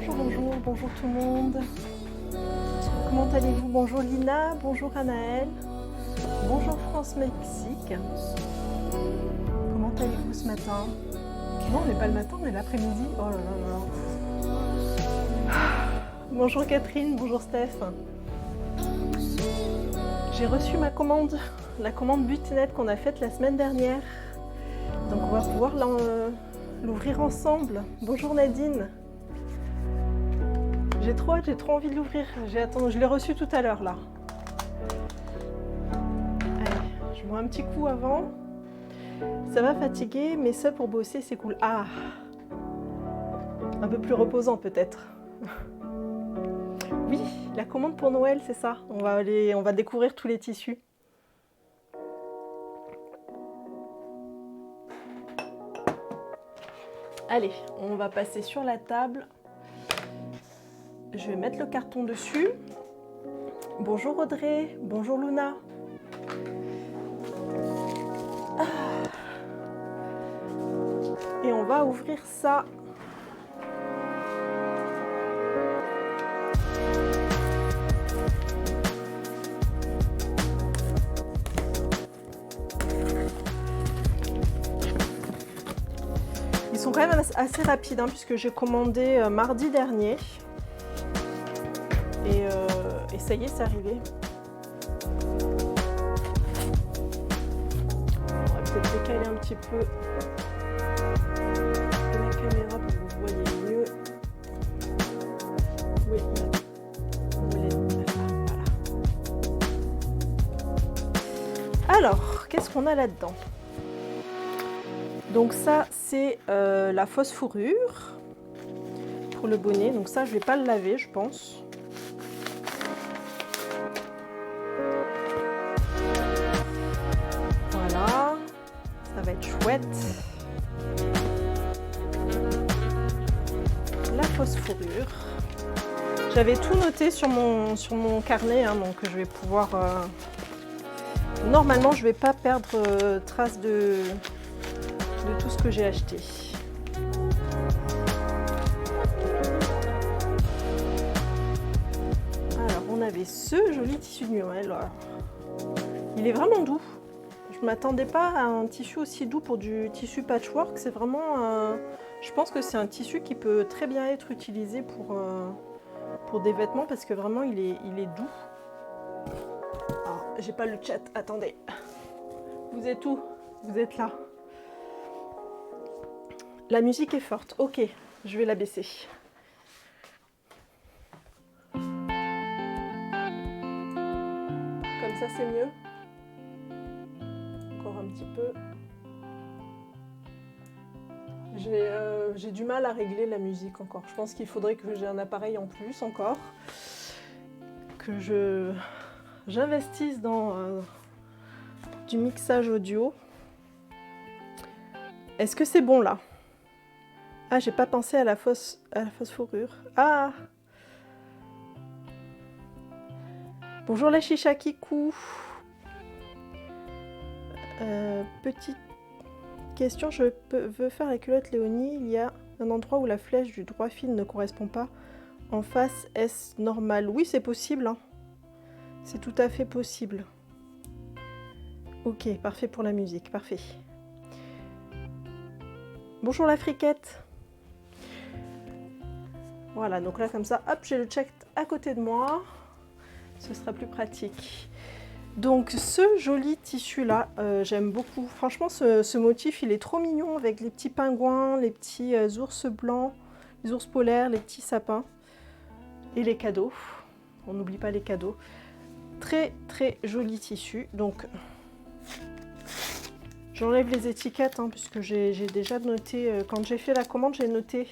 Bonjour tout le monde. Comment allez-vous? Bonjour Lina, bonjour Anaël, bonjour France-Mexique. Comment allez-vous ce matin? Non, mais pas le matin, mais l'après-midi. Oh là là là. Bonjour Catherine, bonjour Steph. J'ai reçu ma commande, la commande Butinet qu'on a faite la semaine dernière. Donc on va pouvoir l'ouvrir ensemble. Bonjour Nadine. J'ai trop envie de l'ouvrir. Je l'ai reçu tout à l'heure là. Allez, je bois un petit coup avant. Ça va fatiguer, mais ça pour bosser c'est cool. Ah, un peu plus reposant peut-être. Oui, la commande pour Noël, c'est ça. On va découvrir tous les tissus. Allez, on va passer sur la table. Je vais mettre le carton dessus. Bonjour Audrey, bonjour Luna. Et on va ouvrir ça. Ils sont quand même assez rapides hein, puisque j'ai commandé mardi dernier. Et ça y est, c'est arrivé. On va peut-être décaler un petit peu la caméra pour que vous voyez mieux. Oui, voilà. Alors, qu'est-ce qu'on a là-dedans? Donc ça, c'est la fausse fourrure pour le bonnet. Donc ça, je ne vais pas le laver, je pense. Chouette. La fausse fourrure. J'avais tout noté sur mon carnet, hein, donc je vais pouvoir... Normalement, je ne vais pas perdre trace de tout ce que j'ai acheté. Alors, on avait ce joli tissu de Noël. Il est vraiment doux. Je ne m'attendais pas à un tissu aussi doux pour du tissu patchwork. C'est vraiment, je pense que c'est un tissu qui peut très bien être utilisé pour des vêtements parce que vraiment il est doux. Alors, j'ai pas le chat, attendez. Vous êtes où? Vous êtes là. La musique est forte. Ok, je vais la baisser. Comme ça c'est mieux. Un petit peu. J'ai du mal à régler la musique encore. Je pense qu'il faudrait que j'ai un appareil en plus encore. Que j'investisse dans du mixage audio. Est-ce que c'est bon là? Ah, j'ai pas pensé à la fausse fourrure. Ah! Bonjour la chicha Kikou. Petite question, je veux faire la culotte Léonie. Il y a un endroit où la flèche du droit fil ne correspond pas. En face, est-ce normal? Oui, c'est possible. Hein. C'est tout à fait possible. Ok, parfait pour la musique, parfait. Bonjour la friquette. Voilà, donc là comme ça, hop, j'ai le check à côté de moi. Ce sera plus pratique. Donc ce joli tissu là, j'aime beaucoup. Franchement ce motif il est trop mignon avec les petits pingouins, les petits ours blancs, les ours polaires, les petits sapins et les cadeaux. On n'oublie pas les cadeaux. Très très joli tissu. Donc j'enlève les étiquettes hein, puisque j'ai déjà noté, quand j'ai fait la commande j'ai noté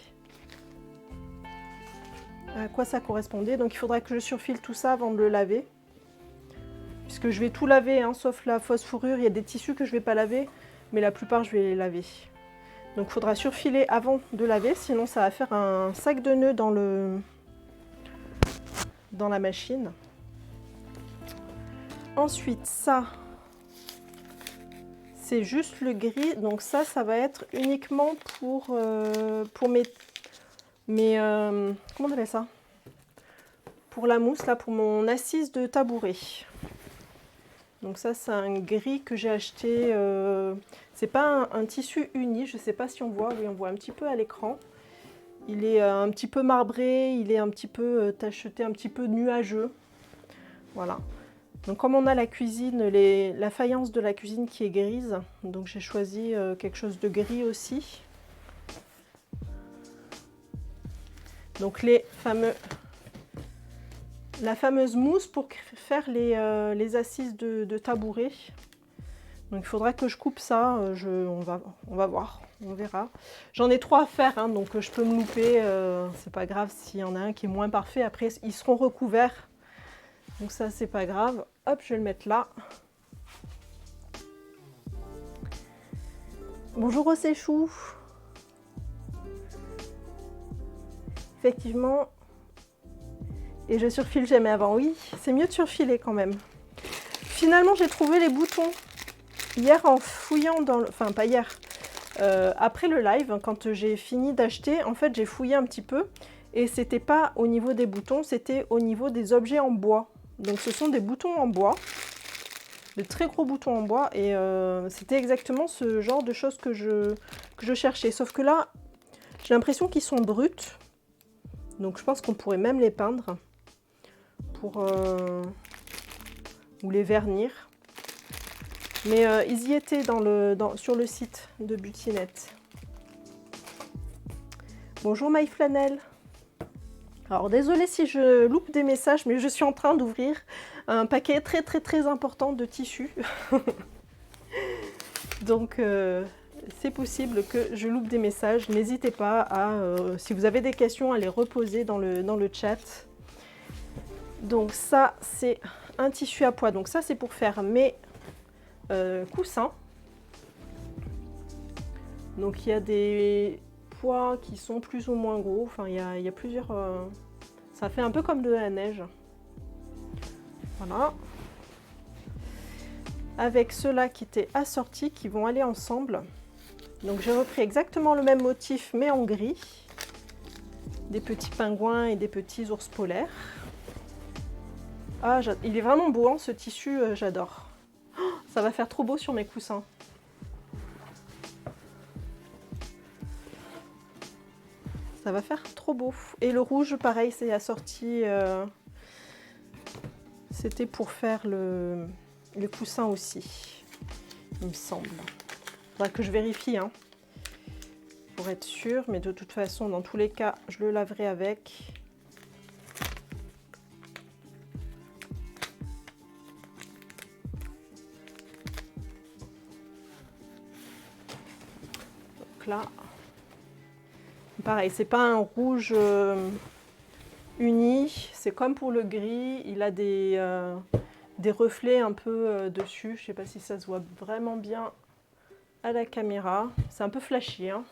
à quoi ça correspondait. Donc il faudra que je surfile tout ça avant de le laver. Puisque je vais tout laver, hein, sauf la fausse fourrure. Il y a des tissus que je ne vais pas laver, mais la plupart je vais les laver. Donc il faudra surfiler avant de laver, sinon ça va faire un sac de nœuds dans la machine. Ensuite, ça, c'est juste le gris. Donc ça va être uniquement pour Mais comment on appelle ça? Pour la mousse, là, pour mon assise de tabouret. Donc ça, c'est un gris que j'ai acheté. C'est pas un tissu uni, je sais pas si on voit. Oui, on voit un petit peu à l'écran. Il est un petit peu marbré, il est un petit peu tacheté, un petit peu nuageux. Voilà. Donc comme on a la cuisine, la faïence de la cuisine qui est grise, donc j'ai choisi quelque chose de gris aussi. Donc la fameuse mousse pour faire les assises de tabouret. Donc il faudra que je coupe ça, on va voir, on verra. J'en ai 3 à faire, hein, donc je peux me louper, c'est pas grave s'il y en a un qui est moins parfait. Après, ils seront recouverts, donc ça c'est pas grave. Hop, je vais le mettre là. Bonjour au séchou. Effectivement, et je surfile jamais avant. Oui, c'est mieux de surfiler quand même. Finalement, j'ai trouvé les boutons hier en fouillant dans le... Enfin, pas hier. Après le live, quand j'ai fini d'acheter, en fait, j'ai fouillé un petit peu. Et c'était pas au niveau des boutons, c'était au niveau des objets en bois. Donc, ce sont des boutons en bois. De très gros boutons en bois. Et c'était exactement ce genre de choses que je cherchais. Sauf que là, j'ai l'impression qu'ils sont bruts. Donc, je pense qu'on pourrait même les peindre. Ou les vernir. Mais ils y étaient sur le site de Butinette. Bonjour MyFlanel. Alors désolée si je loupe des messages, mais je suis en train d'ouvrir un paquet très important de tissus. Donc c'est possible que je loupe des messages. N'hésitez pas si vous avez des questions, à les reposer dans le chat. Donc ça c'est un tissu à pois. Donc ça c'est pour faire mes coussins. Donc il y a des pois qui sont plus ou moins gros. Enfin il y a plusieurs... ça fait un peu comme de la neige. Voilà. Avec ceux-là qui étaient assortis, qui vont aller ensemble. Donc j'ai repris exactement le même motif mais en gris. Des petits pingouins et des petits ours polaires. Ah, il est vraiment beau, hein, ce tissu, j'adore. Oh, ça va faire trop beau sur mes coussins. Ça va faire trop beau. Et le rouge, pareil, c'est assorti. C'était pour faire le coussin aussi, il me semble. Faudra que je vérifie, hein, pour être sûre. Mais de toute façon, dans tous les cas, je le laverai avec. Donc là, pareil, c'est pas un rouge uni, c'est comme pour le gris, il a des reflets un peu dessus. Je sais pas si ça se voit vraiment bien à la caméra. C'est un peu flashy, hein.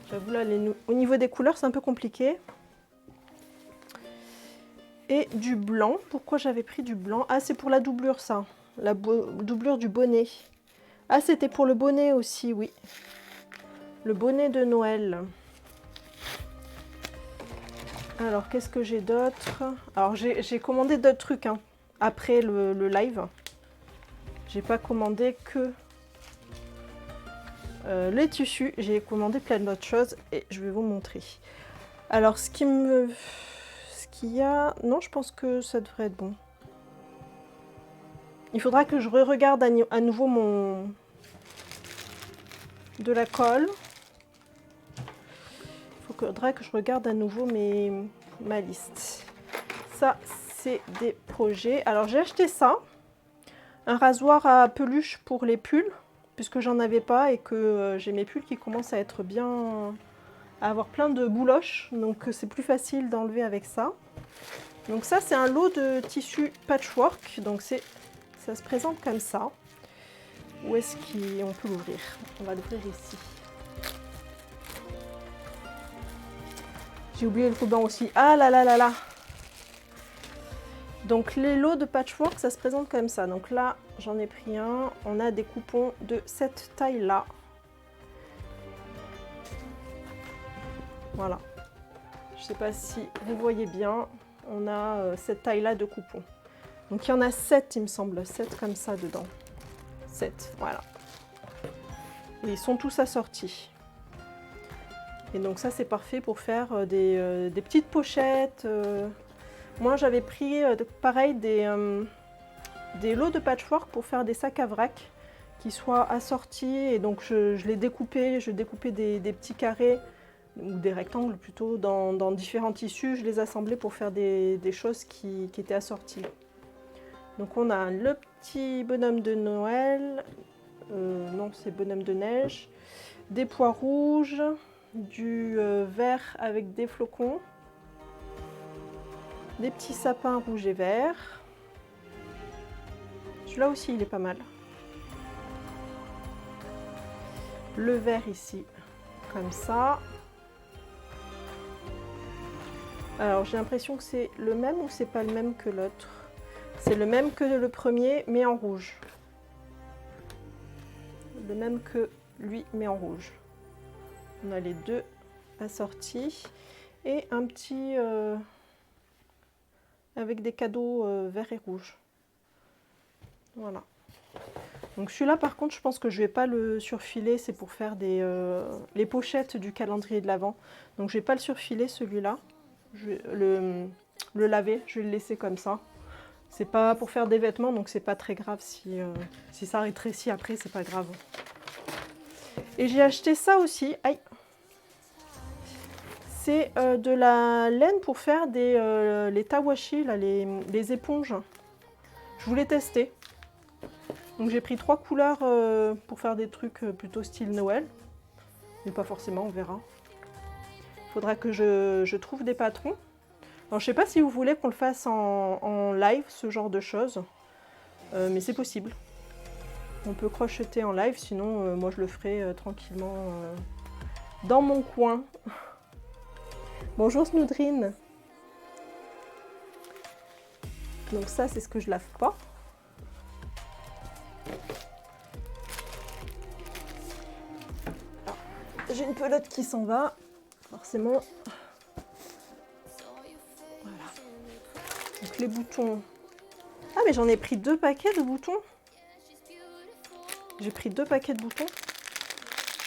J'avoue là, au niveau des couleurs, c'est un peu compliqué. Et du blanc. Pourquoi j'avais pris du blanc? Ah, c'est pour la doublure, ça. La doublure du bonnet. Ah, c'était pour le bonnet aussi, oui. Le bonnet de Noël. Alors, qu'est-ce que j'ai d'autre? Alors, j'ai commandé d'autres trucs, hein, après le live. J'ai pas commandé que les tissus. J'ai commandé plein d'autres choses et je vais vous montrer. Alors, ce qu'il y a... Non, je pense que ça devrait être bon. Il faudra que je regarde à nouveau de la colle. Il faudra que je regarde à nouveau ma liste. Ça, c'est des projets. Alors, j'ai acheté ça. Un rasoir à peluche pour les pulls, puisque j'en avais pas et que j'ai mes pulls qui commencent à être bien... à avoir plein de bouloches. Donc, c'est plus facile d'enlever avec ça. Donc ça, c'est un lot de tissu patchwork. Donc, ça se présente comme ça. Où est-ce qu'on peut l'ouvrir? On va l'ouvrir ici. J'ai oublié le ruban aussi. Ah là là là là! Donc les lots de patchwork, ça se présente comme ça. Donc là, j'en ai pris un. On a des coupons de cette taille-là. Voilà. sais pas si vous voyez bien, on a cette taille-là de coupons. Donc il y en a 7, il me semble, 7 comme ça dedans. 7, voilà. Et ils sont tous assortis. Et donc ça, c'est parfait pour faire des petites pochettes. Moi, j'avais pris, pareil, des lots de patchwork pour faire des sacs à vrac qui soient assortis. Et donc je les découpais, je découpais des petits carrés, ou des rectangles plutôt, dans différents tissus. Je les assemblais pour faire des choses qui étaient assorties. Donc on a le petit bonhomme de Noël, non c'est bonhomme de neige, des pois rouges, du vert avec des flocons, des petits sapins rouges et verts. Celui-là aussi il est pas mal. Le vert ici, comme ça. Alors j'ai l'impression que c'est le même ou c'est pas le même que l'autre. C'est le même que le premier, mais en rouge. Le même que lui, mais en rouge. On a les deux assortis. Et un petit avec des cadeaux verts et rouges. Voilà. Donc celui-là, par contre, je pense que je ne vais pas le surfiler. C'est pour faire les pochettes du calendrier de l'Avent. Donc je ne vais pas le surfiler, celui-là. Je vais le laver. Je vais le laisser comme ça. C'est pas pour faire des vêtements, donc c'est pas très grave si ça rétrécit après, c'est pas grave. Et j'ai acheté ça aussi. Aïe. C'est de la laine pour faire les tawashi, là, les éponges. Je voulais tester. Donc j'ai pris 3 couleurs pour faire des trucs plutôt style Noël. Mais pas forcément, on verra. Il faudra que je trouve des patrons. Alors, je ne sais pas si vous voulez qu'on le fasse en live, ce genre de choses, mais c'est possible. On peut crocheter en live, sinon moi je le ferai tranquillement dans mon coin. Bonjour Snoudrine. Donc ça, c'est ce que je lave pas. J'ai une pelote qui s'en va, forcément. Donc les boutons. Ah mais j'en ai pris 2 paquets de boutons. J'ai pris 2 paquets de boutons.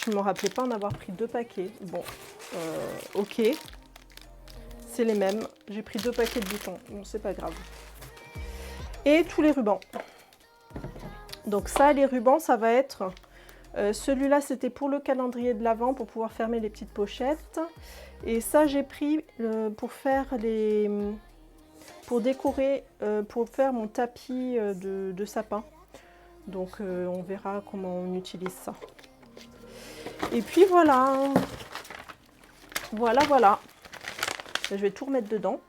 Je ne me rappelais pas en avoir pris 2 paquets. Bon, ok. C'est les mêmes. J'ai pris 2 paquets de boutons. Bon, c'est pas grave. Et tous les rubans. Donc ça, les rubans, ça va être... celui-là, c'était pour le calendrier de l'Avent, pour pouvoir fermer les petites pochettes. Et ça, j'ai pris pour faire pour décorer, pour faire mon tapis de sapin. Donc on verra comment on utilise ça. Et puis voilà. Voilà. Je vais tout remettre dedans.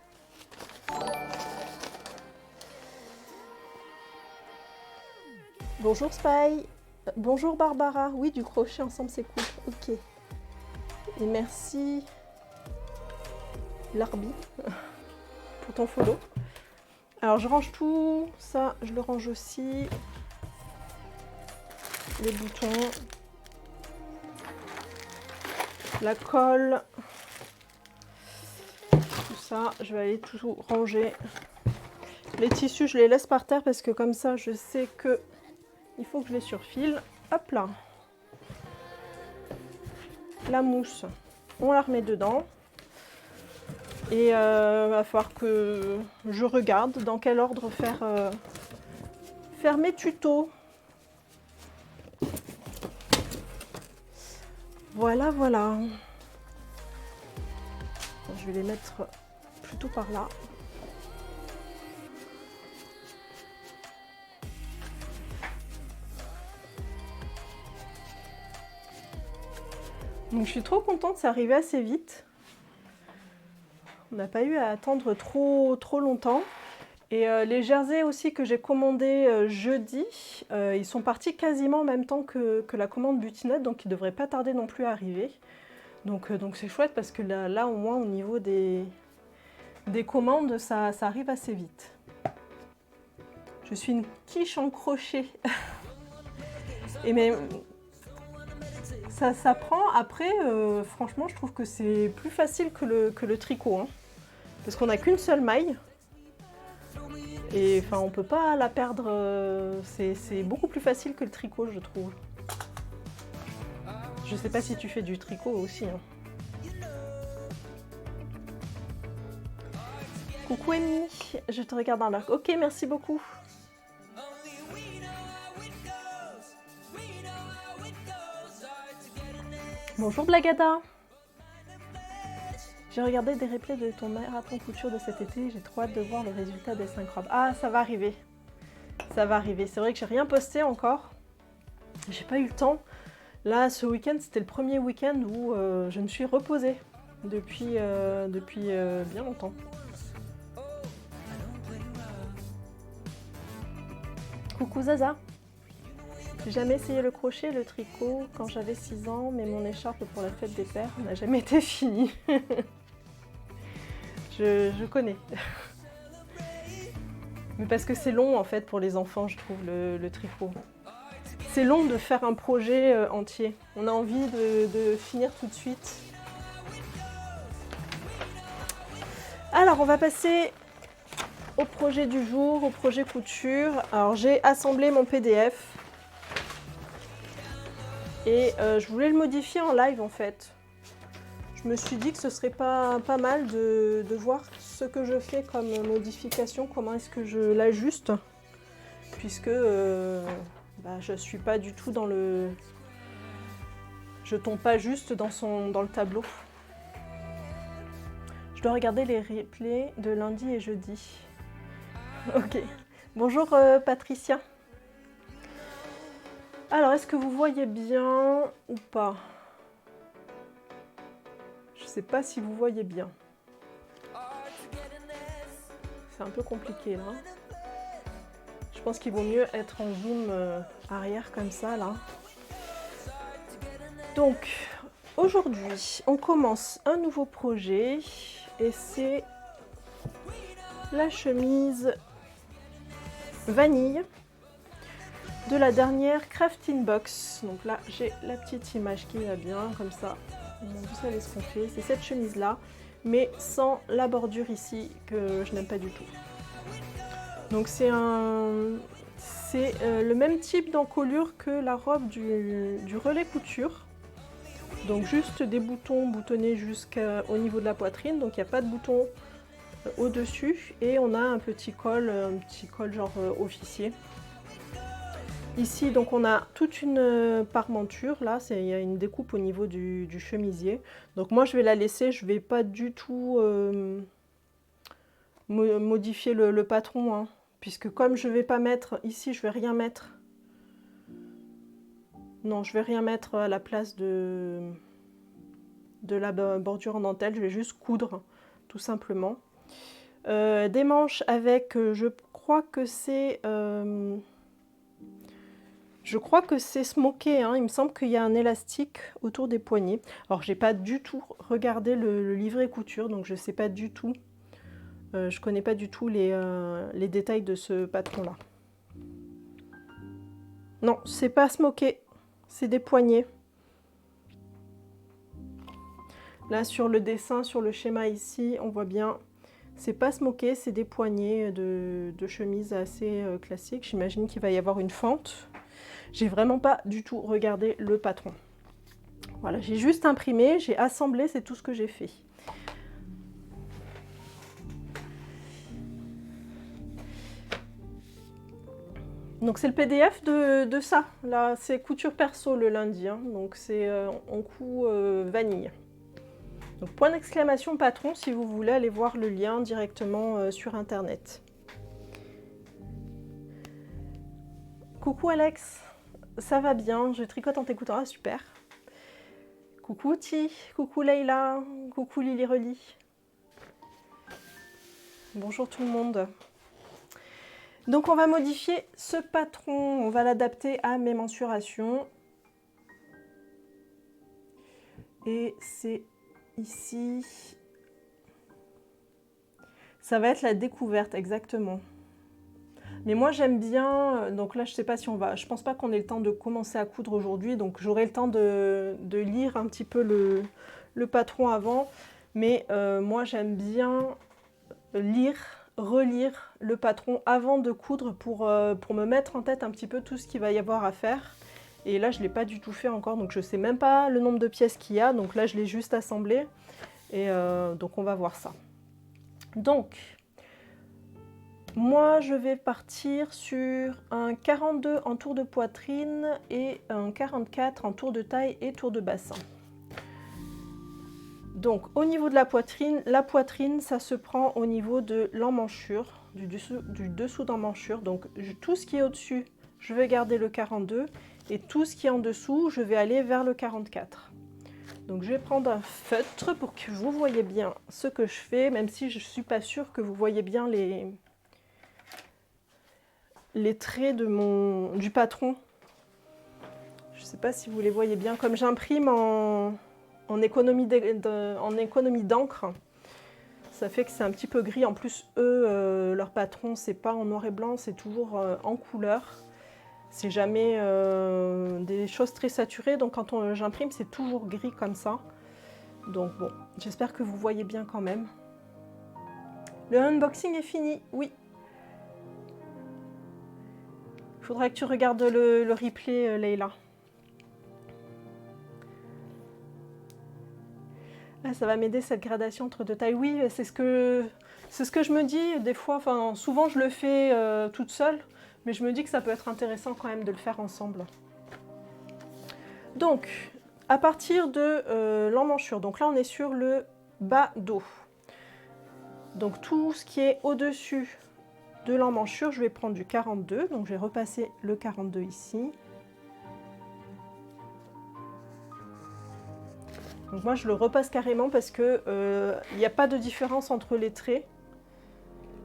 Bonjour Spy. Bonjour Barbara. Oui, du crochet ensemble, c'est cool. Ok. Et merci Larbi pour ton follow. Alors je range tout, ça je le range aussi, les boutons, la colle, tout ça, je vais aller tout ranger. Les tissus je les laisse par terre parce que comme ça je sais que il faut que je les surfile. Hop là. La mousse, on la remet dedans. Et il va falloir que je regarde dans quel ordre faire mes tutos. Voilà. Je vais les mettre plutôt par là. Donc je suis trop contente, c'est arrivé assez vite. On n'a pas eu à attendre trop longtemps. Et les jerseys aussi que j'ai commandés jeudi, ils sont partis quasiment en même temps que la commande butinette, donc ils ne devraient pas tarder non plus à arriver. Donc c'est chouette parce que là au moins au niveau des commandes, ça arrive assez vite. Je suis une quiche en crochet. Et mais ça s'apprend. Après, franchement, je trouve que c'est plus facile que le tricot. Hein, parce qu'on n'a qu'une seule maille. Et enfin, on peut pas la perdre. C'est beaucoup plus facile que le tricot, je trouve. Je sais pas si tu fais du tricot aussi. Hein. Coucou Amy, je te regarde en live. Ok, merci beaucoup. Bonjour Blagada. J'ai regardé des replays de ton marathon couture de cet été. J'ai trop hâte de voir le résultat des 5 robes. Ah, ça va arriver. Ça va arriver. C'est vrai que j'ai rien posté encore. J'ai pas eu le temps. Là, ce week-end, c'était le premier week-end où je me suis reposée depuis bien longtemps. Coucou Zaza. J'ai jamais essayé le crochet, le tricot quand j'avais 6 ans, mais mon écharpe pour la fête des pères n'a jamais été finie. je connais. Mais parce que c'est long en fait pour les enfants, je trouve, le tricot. C'est long de faire un projet entier. On a envie de finir tout de suite. Alors, on va passer au projet du jour, au projet couture. Alors, j'ai assemblé mon PDF. Et je voulais le modifier en live, en fait. Je me suis dit que ce serait pas mal de voir ce que je fais comme modification, comment est-ce que je l'ajuste. Puisque je suis pas du tout dans le... Je tombe pas juste dans le tableau. Je dois regarder les replays de lundi et jeudi. Ok. Bonjour Patricia. Alors, est-ce que vous voyez bien ou pas? Je sais pas si vous voyez bien. C'est un peu compliqué là. Je pense qu'il vaut mieux être en zoom arrière comme ça là. Donc, aujourd'hui, on commence un nouveau projet et c'est la chemise vanille de la dernière Crafting Box. Donc là, j'ai la petite image qui va bien, comme ça. Vous savez ce qu'on fait. C'est cette chemise-là, mais sans la bordure ici, que je n'aime pas du tout. Donc c'est le même type d'encolure que la robe du relais couture. Donc juste des boutons boutonnés jusqu'au niveau de la poitrine. Donc il n'y a pas de bouton au-dessus. Et on a un petit col genre officier. Ici, donc on a toute une parmenture, là, il y a une découpe au niveau du chemisier. Donc moi, je vais la laisser, je ne vais pas du tout modifier le patron, hein, puisque comme je ne vais pas mettre, ici, je ne vais rien mettre. Non, je ne vais rien mettre à la place de la bordure en dentelle, je vais juste coudre, tout simplement. Des manches avec, je crois que c'est... Je crois que c'est smoké, hein. Il me semble qu'il y a un élastique autour des poignets. Alors, j'ai pas du tout regardé le livret couture, donc je sais pas du tout. Je connais pas du tout les détails de ce patron-là. Non, c'est pas smoké, c'est des poignets. Là, sur le dessin, sur le schéma ici, on voit bien, c'est pas smoké, c'est des poignets de chemise assez classiques. J'imagine qu'il va y avoir une fente. J'ai vraiment pas du tout regardé le patron. Voilà, j'ai juste imprimé, j'ai assemblé, c'est tout ce que j'ai fait. Donc c'est le PDF de ça. Là, c'est couture perso le lundi, hein. Donc c'est en coup vanille. Donc point d'exclamation patron si vous voulez aller voir le lien directement sur internet. Coucou Alex. Ça va bien, je tricote en t'écoutant, ah, super. Coucou Ti, coucou Leïla, coucou Lily Reli. Bonjour tout le monde. Donc on va modifier ce patron, on va l'adapter à mes mensurations. Et c'est ici. Ça va être la découverte, exactement. Mais moi j'aime bien, donc là je sais pas si on va, je pense pas qu'on ait le temps de commencer à coudre aujourd'hui, donc j'aurai le temps de lire un petit peu le patron avant, mais moi j'aime bien lire, relire le patron avant de coudre pour me mettre en tête un petit peu tout ce qu'il va y avoir à faire. Et là je ne l'ai pas du tout fait encore, donc je ne sais même pas le nombre de pièces qu'il y a, donc là je l'ai juste assemblé, et donc on va voir ça. Donc, moi je vais partir sur un 42 en tour de poitrine et un 44 en tour de taille et tour de bassin. Donc au niveau de la poitrine ça se prend au niveau de l'emmanchure, du dessous d'emmanchure. Donc tout ce qui est au-dessus, je vais garder le 42 et tout ce qui est en dessous, je vais aller vers le 44. Donc je vais prendre un feutre pour que vous voyez bien ce que je fais, même si je ne suis pas sûre que vous voyez bien les traits du patron. Je ne sais pas si vous les voyez bien, comme j'imprime en économie d'encre, ça fait que c'est un petit peu gris. En plus, eux, leur patron, c'est pas en noir et blanc, c'est toujours en couleur. C'est jamais des choses très saturées, donc quand j'imprime, c'est toujours gris comme ça. Donc bon, j'espère que vous voyez bien quand même. Le unboxing est fini, oui. Il faudra que tu regardes le replay, Leïla. Ah, ça va m'aider cette gradation entre deux tailles. Oui, c'est ce que je me dis des fois. Enfin, souvent je le fais toute seule, mais je me dis que ça peut être intéressant quand même de le faire ensemble. Donc, à partir de l'emmanchure, donc là on est sur le bas dos. Donc tout ce qui est au-dessus de l'emmanchure, je vais prendre du 42. Donc je vais repasser le 42 ici. Donc moi je le repasse carrément parce que il n'y a pas de différence entre les traits.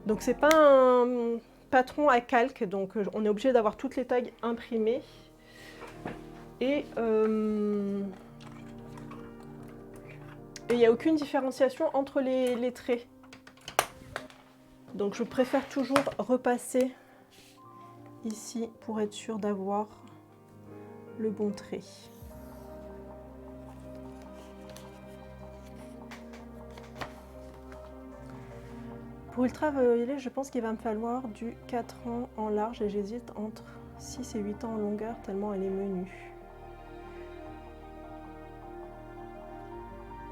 Donc c'est pas un patron à calque, donc on est obligé d'avoir toutes les tailles imprimées. Et il n'y a aucune différenciation entre les traits. Donc je préfère toujours repasser ici pour être sûr d'avoir le bon trait. Pour ultraviolet, je pense qu'il va me falloir du 4 ans en large et j'hésite entre 6 et 8 ans en longueur tellement elle est menue.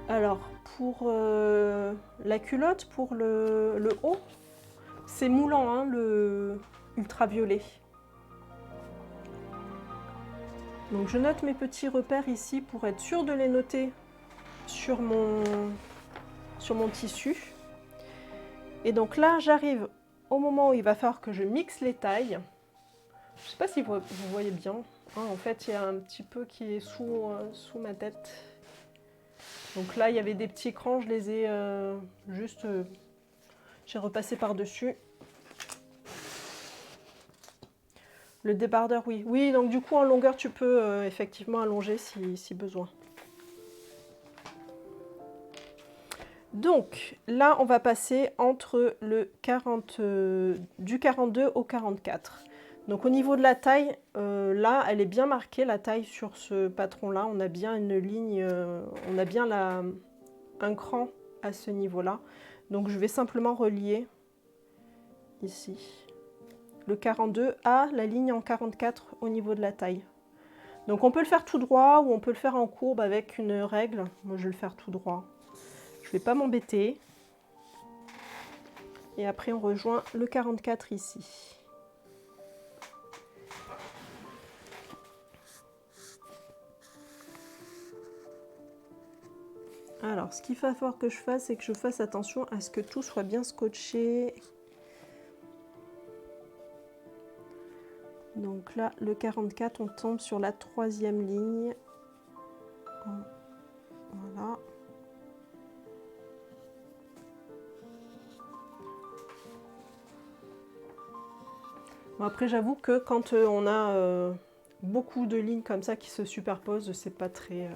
Alors, pour la culotte, pour le haut, c'est moulant, hein, le ultraviolet. Donc je note mes petits repères ici pour être sûre de les noter sur mon tissu. Et donc là, j'arrive au moment où il va falloir que je mixe les tailles. Je ne sais pas si vous voyez bien. Hein, en fait, il y a un petit peu qui est sous ma tête. Donc là, il y avait des petits crans, je les ai j'ai repassé par-dessus. Le débardeur, oui. Oui, donc du coup, en longueur, tu peux effectivement allonger si besoin. Donc là, on va passer entre le du 42 au 44. Donc au niveau de la taille, là, elle est bien marquée, la taille sur ce patron-là. On a bien une ligne, on a bien un cran à ce niveau-là. Donc je vais simplement relier ici le 42 à la ligne en 44 au niveau de la taille. Donc on peut le faire tout droit ou on peut le faire en courbe avec une règle. Moi, je vais le faire tout droit. Je ne vais pas m'embêter. Et après, on rejoint le 44 ici. Alors, ce qu'il va falloir que je fasse, c'est que je fasse attention à ce que tout soit bien scotché. Donc là, le 44, on tombe sur la 3e ligne. Voilà. Bon, après, j'avoue que quand on a beaucoup de lignes comme ça qui se superposent, c'est pas très...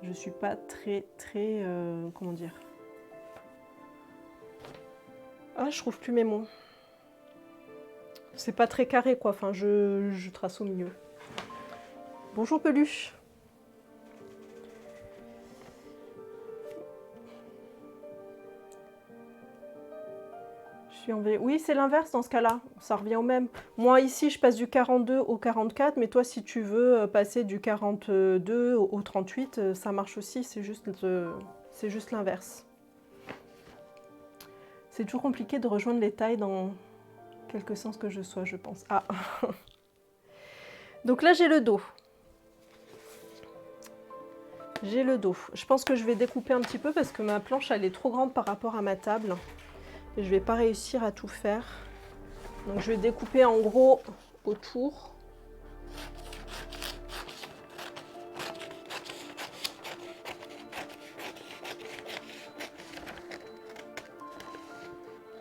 je suis pas très comment dire... Ah, je trouve plus mes mots. C'est pas très carré quoi, enfin je trace au milieu. Bonjour Peluche. Oui, c'est l'inverse dans ce cas-là, ça revient au même. Moi ici, je passe du 42 au 44, mais toi si tu veux passer du 42 au 38, ça marche aussi, c'est juste l'inverse. C'est toujours compliqué de rejoindre les tailles dans quelque sens que je sois, je pense. Ah. Donc là, j'ai le dos. J'ai le dos. Je pense que je vais découper un petit peu parce que ma planche, elle est trop grande par rapport à ma table. Et je vais pas réussir à tout faire. Donc je vais découper en gros autour.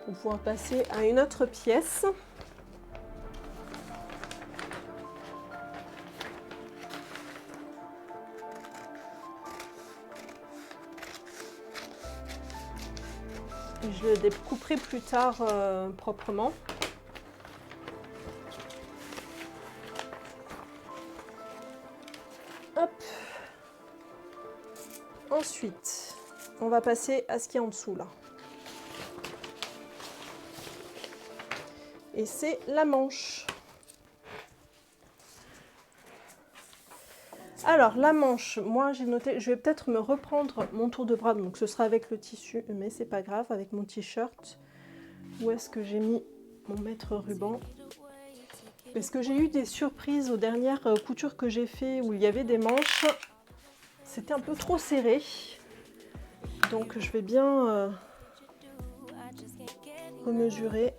Pour pouvoir passer à une autre pièce. Et je le découperai plus tard proprement. Hop. Ensuite, on va passer à ce qui est en dessous là. Et c'est la manche. Alors la manche, moi j'ai noté, je vais peut-être me reprendre mon tour de bras, donc ce sera avec le tissu, mais c'est pas grave, avec mon t-shirt. Où est-ce que j'ai mis mon mètre ruban? Parce que j'ai eu des surprises aux dernières coutures que j'ai fait où il y avait des manches. C'était un peu trop serré. Donc je vais bien remesurer.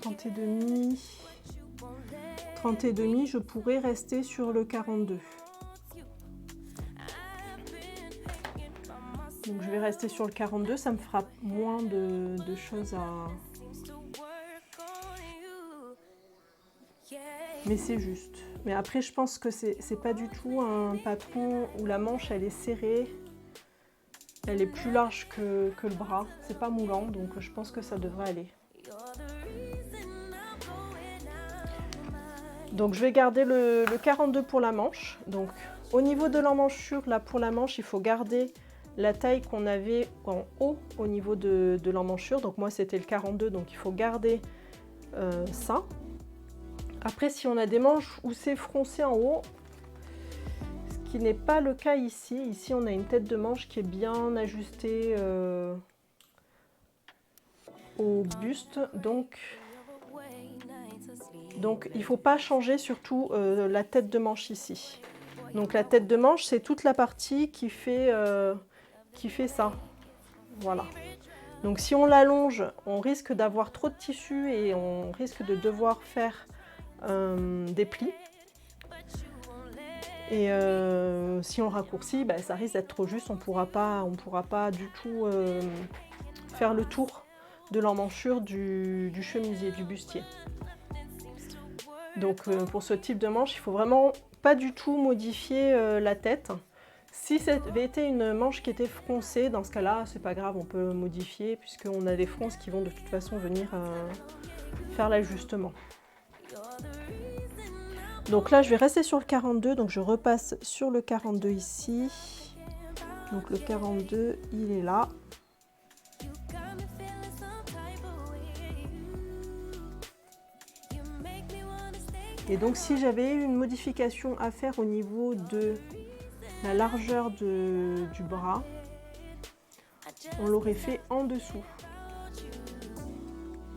30,5. 30,5, je pourrais rester sur le 42. Donc je vais rester sur le 42, ça me fera moins de choses à... Mais c'est juste. Mais après je pense que c'est pas du tout un patron où la manche elle est serrée. Elle est plus large que le bras. C'est pas moulant, donc je pense que ça devrait aller. Donc je vais garder le 42 pour la manche. Donc au niveau de l'emmanchure, là pour la manche, il faut garder la taille qu'on avait en haut au niveau de l'emmanchure. Donc moi c'était le 42, donc il faut garder ça. Après si on a des manches où c'est froncé en haut, ce qui n'est pas le cas ici. Ici on a une tête de manche qui est bien ajustée au buste. Donc il ne faut pas changer surtout la tête de manche ici. Donc la tête de manche, c'est toute la partie qui fait ça. Voilà. Donc si on l'allonge, on risque d'avoir trop de tissu et on risque de devoir faire des plis. Et si on raccourcit, ça risque d'être trop juste, on pourra pas du tout faire le tour de l'emmanchure du chemisier, du bustier. Donc pour ce type de manche, il ne faut vraiment pas du tout modifier la tête. Si ça avait été une manche qui était froncée, dans ce cas-là, c'est pas grave, on peut modifier puisqu'on a des fronces qui vont de toute façon venir faire l'ajustement. Donc là, je vais rester sur le 42, donc je repasse sur le 42 ici. Donc le 42, il est là. Et donc si j'avais une modification à faire au niveau de la largeur du bras, on l'aurait fait en dessous.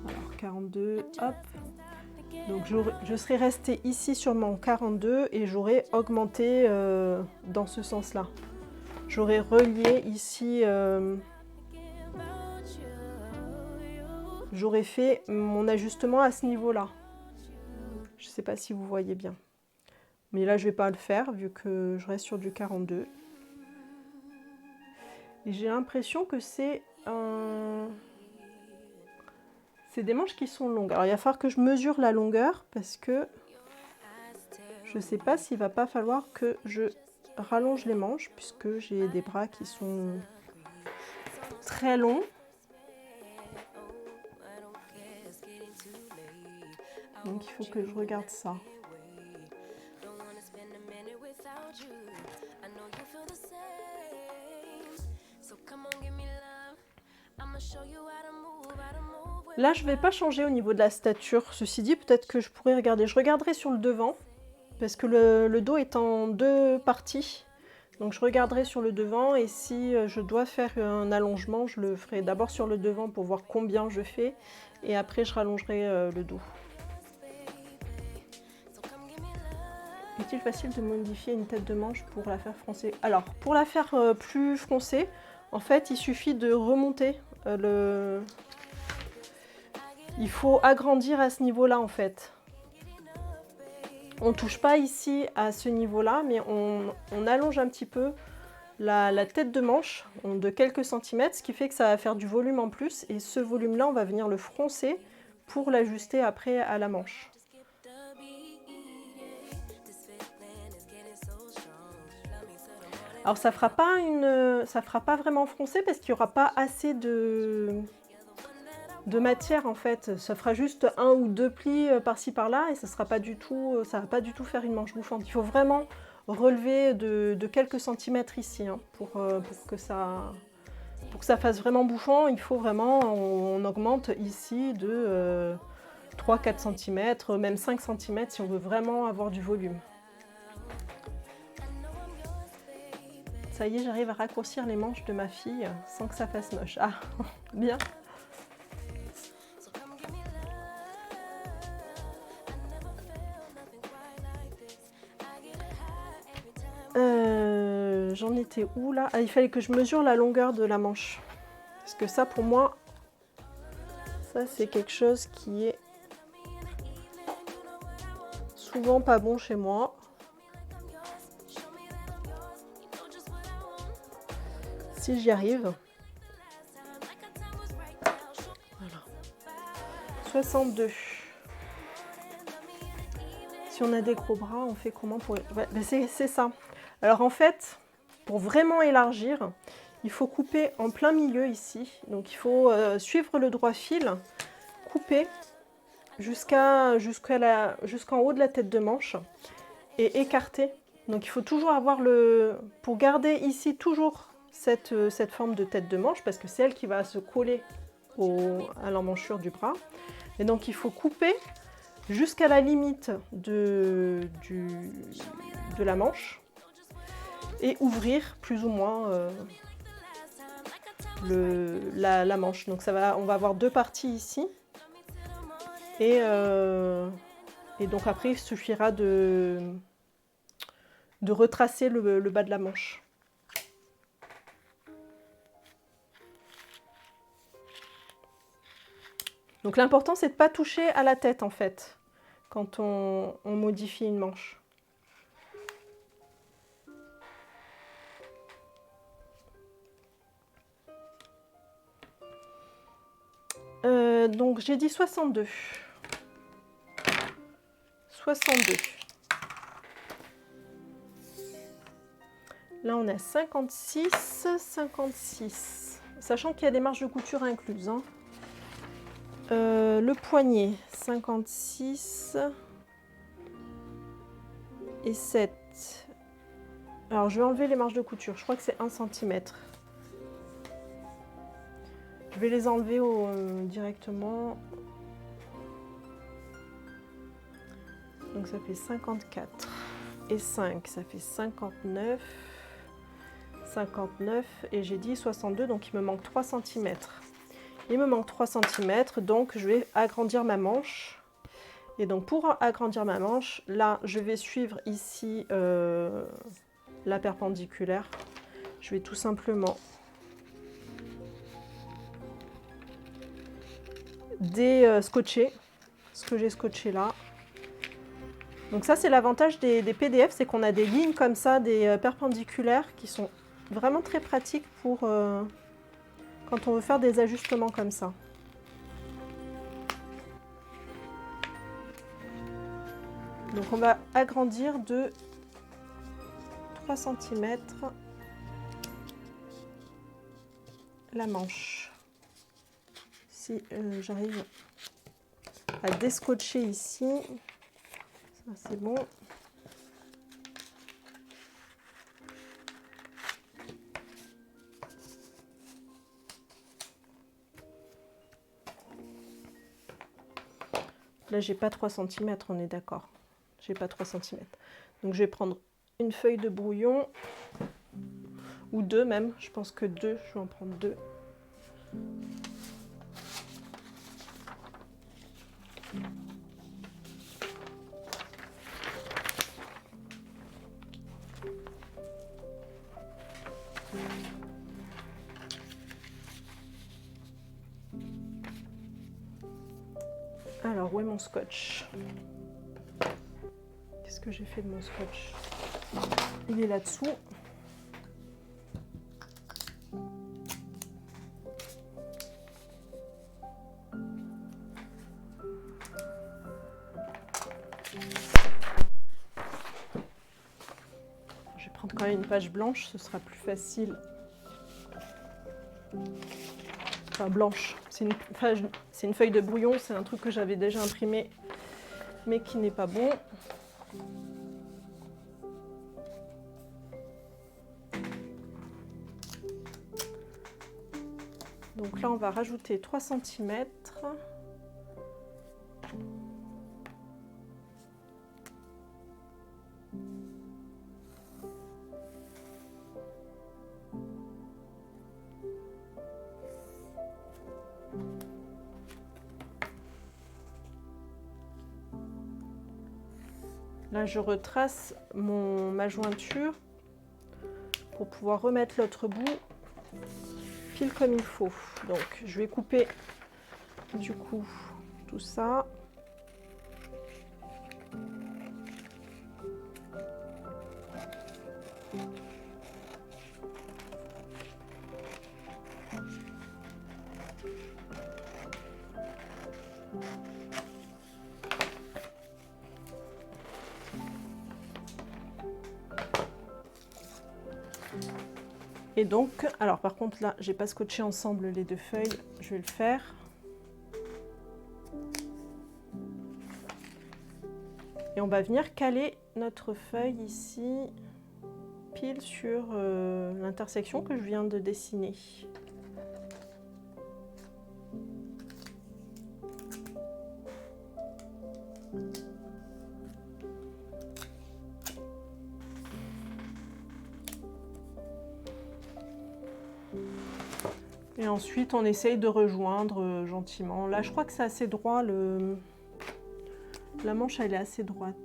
Alors 42, hop. Donc je serais restée ici sur mon 42 et j'aurais augmenté dans ce sens-là. J'aurais relié ici, j'aurais fait mon ajustement à ce niveau-là. Je ne sais pas si vous voyez bien. Mais là, je ne vais pas le faire vu que je reste sur du 42. Et j'ai l'impression que c'est des manches qui sont longues. Alors, il va falloir que je mesure la longueur parce que je ne sais pas s'il ne va pas falloir que je rallonge les manches puisque j'ai des bras qui sont très longs. Donc il faut que je regarde ça. Là, je ne vais pas changer au niveau de la stature. Ceci dit, peut-être que je pourrais regarder. Je regarderai sur le devant, parce que le dos est en 2 parties. Donc je regarderai sur le devant et si je dois faire un allongement, je le ferai d'abord sur le devant pour voir combien je fais et après je rallongerai le dos. Est-il facile de modifier une tête de manche pour la faire froncer? Alors, pour la faire plus froncée, en fait, il suffit de remonter Il faut agrandir à ce niveau-là, en fait. On ne touche pas ici à ce niveau-là, mais on allonge un petit peu la tête de manche de quelques centimètres, ce qui fait que ça va faire du volume en plus. Et ce volume-là, on va venir le froncer pour l'ajuster après à la manche. Alors ça fera pas vraiment froncé parce qu'il n'y aura pas assez de matière en fait. Ça fera juste 1 ou 2 plis par-ci par-là et ça va pas du tout faire une manche bouffante. Il faut vraiment relever de quelques centimètres ici hein, pour que ça fasse vraiment bouffant. Il faut vraiment, on augmente ici de 3-4 cm, même 5 cm si on veut vraiment avoir du volume. Ça y est, j'arrive à raccourcir les manches de ma fille sans que ça fasse moche. Ah, bien. J'en étais où là? Ah, il fallait que je mesure la longueur de la manche. Parce que ça, pour moi, ça c'est quelque chose qui est souvent pas bon chez moi. Si j'y arrive. Voilà. 62. Si on a des gros bras, on fait comment pour... Ouais, c'est ça. Alors en fait, pour vraiment élargir, il faut couper en plein milieu ici. Donc il faut suivre le droit fil, couper jusqu'en haut de la tête de manche et écarter. Donc il faut toujours avoir pour garder ici toujours cette forme de tête de manche parce que c'est elle qui va se coller à l'emmanchure du bras. Et donc il faut couper jusqu'à la limite de la manche et ouvrir plus ou moins la manche. Donc on va avoir 2 parties ici et donc après il suffira de retracer le bas de la manche. Donc l'important c'est de ne pas toucher à la tête en fait quand on modifie une manche. Donc j'ai dit 62. 62. Là on a 56, 56. Sachant qu'il y a des marges de couture incluses. Hein. Le poignet, 56 et 7. Alors je vais enlever les marges de couture, je crois que c'est 1 cm. Je vais les enlever directement. Donc ça fait 54 et 5, ça fait 59. 59 et j'ai dit 62, donc il me manque 3 cm. Il me manque 3 cm, donc je vais agrandir ma manche. Et donc pour agrandir ma manche, là je vais suivre ici la perpendiculaire. Je vais tout simplement scotcher ce que j'ai scotché là. Donc ça c'est l'avantage des PDF, c'est qu'on a des lignes comme ça, des perpendiculaires qui sont vraiment très pratiques pour quand on veut faire des ajustements comme ça. Donc on va agrandir de 3 cm la manche. Si j'arrive à descotcher ici, ça c'est bon. Là, j'ai pas 3 cm, on est d'accord. J'ai pas 3 cm. Donc, je vais prendre une feuille de brouillon, ou 2 même. Je pense que 2, je vais en prendre 2. Alors, où est mon scotch? Qu'est-ce que j'ai fait de mon scotch? Il est là-dessous. Je vais prendre quand même une page blanche, ce sera plus facile. Enfin, blanche. C'est une feuille de brouillon, c'est un truc que j'avais déjà imprimé, mais qui n'est pas bon. Donc là, on va rajouter 3 cm. Là, je retrace ma jointure pour pouvoir remettre l'autre bout pile comme il faut. Donc, je vais couper du coup tout ça. Et donc, alors par contre là, j'ai pas scotché ensemble les deux feuilles, je vais le faire. Et on va venir caler notre feuille ici, pile sur l'intersection que je viens de dessiner. Et ensuite, on essaye de rejoindre gentiment. Là, je crois que c'est assez droit. La manche, elle est assez droite.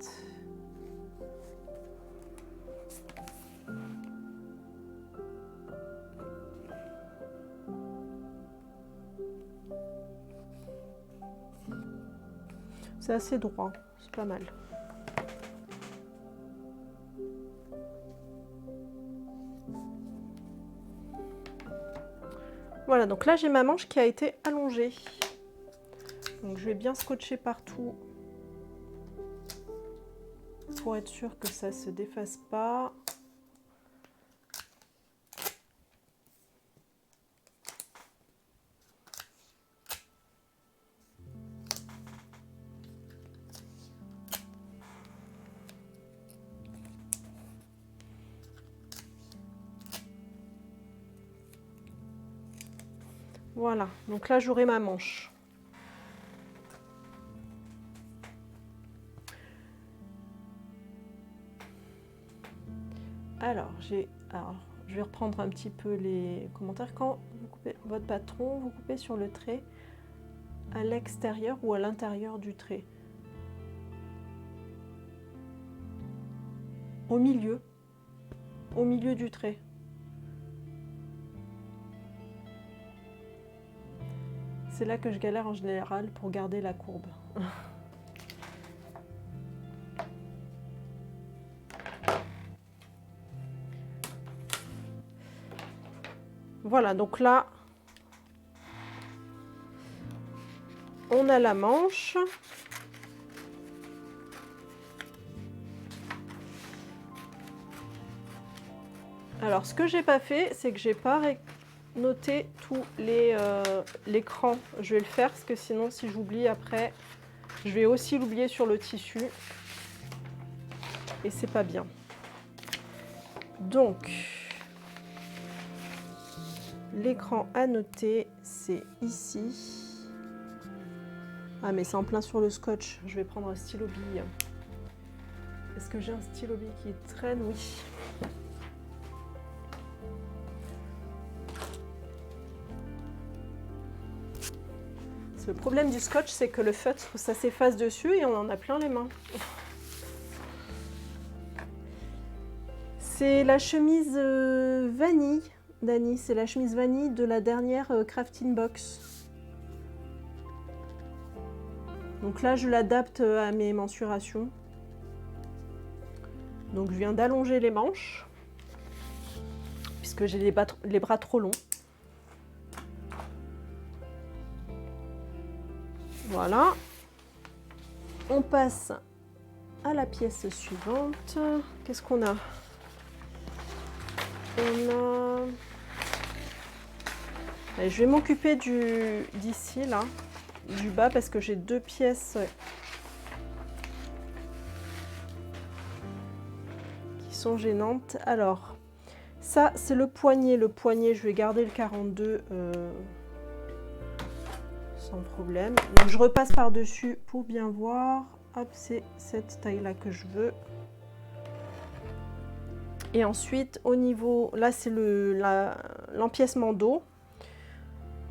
C'est assez droit, c'est pas mal. Voilà, donc là j'ai ma manche qui a été allongée. Donc je vais bien scotcher partout pour être sûr que ça ne se défasse pas. Voilà, donc là j'aurai ma manche. Alors, je vais reprendre un petit peu les commentaires. Quand vous coupez votre patron, vous coupez sur le trait à l'extérieur ou à l'intérieur du trait? Au milieu du trait. C'est là que je galère en général pour garder la courbe. Voilà, donc là, on a la manche. Alors, ce que j'ai pas fait, c'est que j'ai pas noté tous les crans. Je vais le faire parce que sinon, si j'oublie après, je vais aussi l'oublier sur le tissu. Et c'est pas bien. Donc, l'écran à noter, c'est ici. Ah, mais c'est en plein sur le scotch. Je vais prendre un stylo bille. Est-ce que j'ai un stylo bille qui traîne? Oui. Le problème du scotch, c'est que le feutre, ça s'efface dessus et on en a plein les mains. C'est la chemise vanille, Dani. C'est la chemise vanille de la dernière crafting box. Donc là, je l'adapte à mes mensurations. Donc je viens d'allonger les manches, puisque j'ai les bras trop longs. Voilà. On passe à la pièce suivante. Qu'est-ce qu'on a? On a... Allez, je vais m'occuper d'ici, là, du bas, parce que j'ai deux pièces qui sont gênantes. Alors, ça, c'est le poignet. Le poignet, je vais garder le 42 sans problème. Donc, je repasse par-dessus pour bien voir. Hop, c'est cette taille-là que je veux. Et ensuite, au niveau... Là, c'est l'empiècement dos.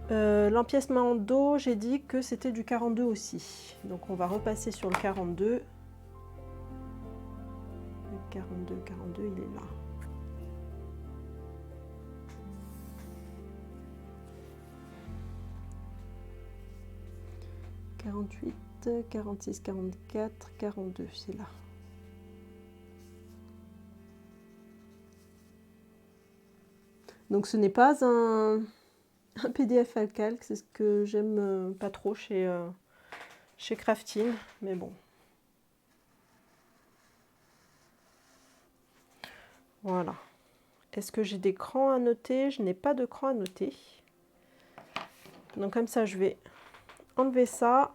L'empiècement dos, j'ai dit que c'était du 42 aussi. Donc, on va repasser sur le 42. Le 42, il est là. « 48, 46, 44, 42, c'est là. » Donc ce n'est pas un PDF à calque, c'est ce que j'aime pas trop chez Crafting, mais bon. Voilà. Est-ce que j'ai des crans à noter? Je n'ai pas de crans à noter. Donc comme ça, je vais enlever ça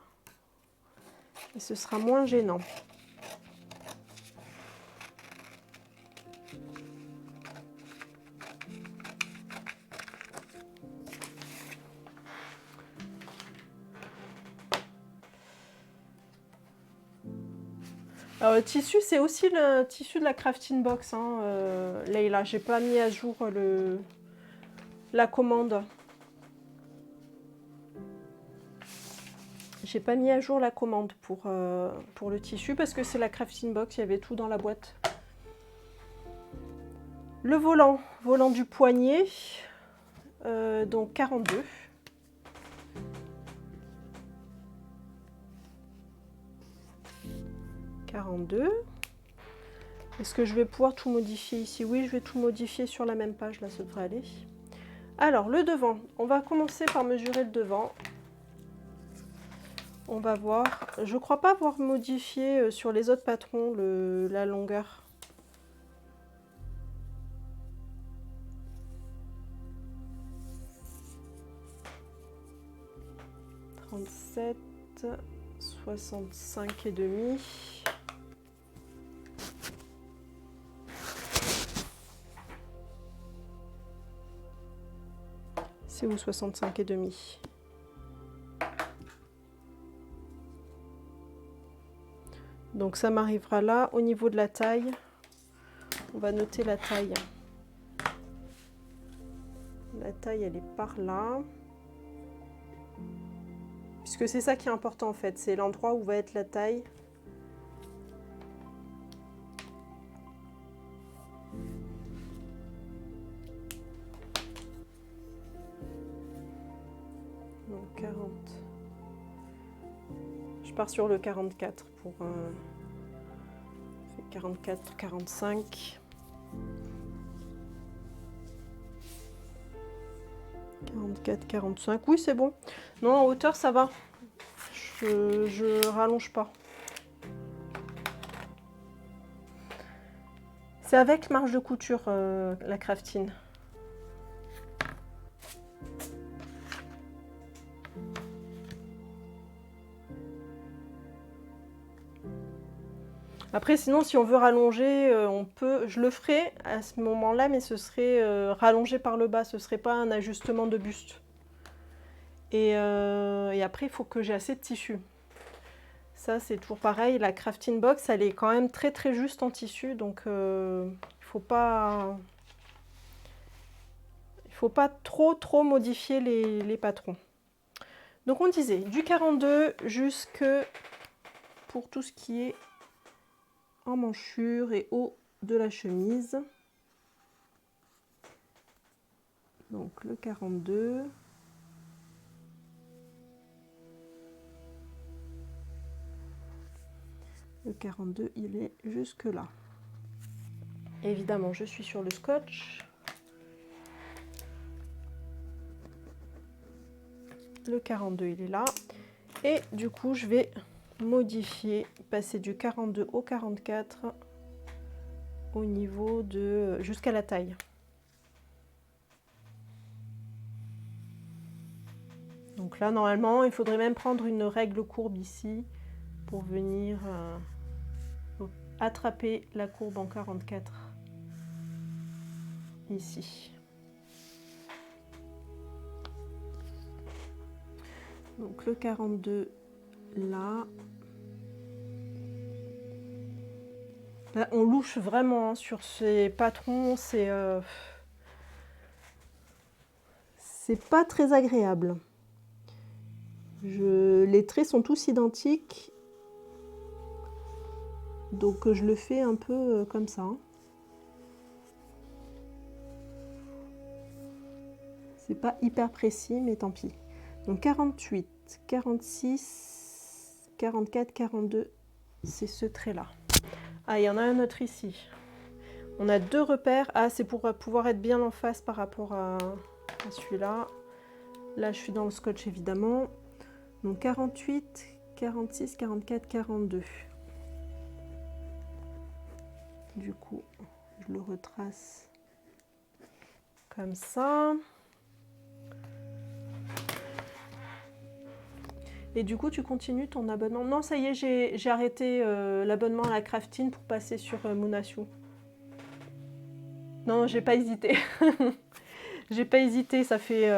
et ce sera moins gênant. Alors, le tissu, c'est aussi le tissu de la crafting box, hein, Leïla. J'ai pas mis à jour la commande. J'ai pas mis à jour la commande pour le tissu parce que c'est la crafting box, il y avait tout dans la boîte. Le volant du poignet, donc 42. Est-ce que je vais pouvoir tout modifier ici? Oui, je vais tout modifier sur la même page, là, ça devrait aller. Alors, le devant, on va commencer par mesurer le devant. On va voir. Je ne crois pas avoir modifié sur les autres patrons la longueur. « 37, 65 et demi. » C'est où 65 et demi? Donc ça m'arrivera là. Au niveau de la taille, on va noter la taille. La taille, elle est par là. Puisque c'est ça qui est important en fait, c'est l'endroit où va être la taille. Donc 40. Je pars sur le 44 pour 44, 45. 44, 45. Oui, c'est bon. Non, en hauteur, ça va. Je rallonge pas. C'est avec marge de couture, la Craftine. Après, sinon, si on veut rallonger, on peut. Je le ferai à ce moment-là, mais ce serait rallongé par le bas, ce serait pas un ajustement de buste. Et après, il faut que j'ai assez de tissu. Ça, c'est toujours pareil. La Crafting Box, elle est quand même très très juste en tissu, donc il faut pas trop modifier les patrons. Donc on disait du 42 jusque pour tout ce qui est en manchure et haut de la chemise. Donc le 42. Le 42, il est jusque là. Évidemment, je suis sur le scotch. Le 42, il est là. Et du coup, je vais modifier, passer du 42 au 44 au niveau de jusqu'à la taille. Donc là, normalement, il faudrait même prendre une règle courbe ici pour venir attraper la courbe en 44 ici. Donc le 42 là. Là on louche vraiment hein, sur ces patrons, c'est pas très agréable. Les traits sont tous identiques. Donc je le fais un peu comme ça. C'est pas hyper précis, mais tant pis. Donc 48, 46, 44, 42, c'est ce trait-là. Ah, il y en a un autre ici. On a deux repères. Ah, c'est pour pouvoir être bien en face par rapport à celui-là. Là, je suis dans le scotch, évidemment. Donc 48, 46, 44, 42. Du coup, je le retrace comme ça. Et du coup, tu continues ton abonnement. Non, ça y est, j'ai arrêté l'abonnement à la Craftine pour passer sur Moonashu. Non, j'ai pas hésité. J'ai pas hésité, ça fait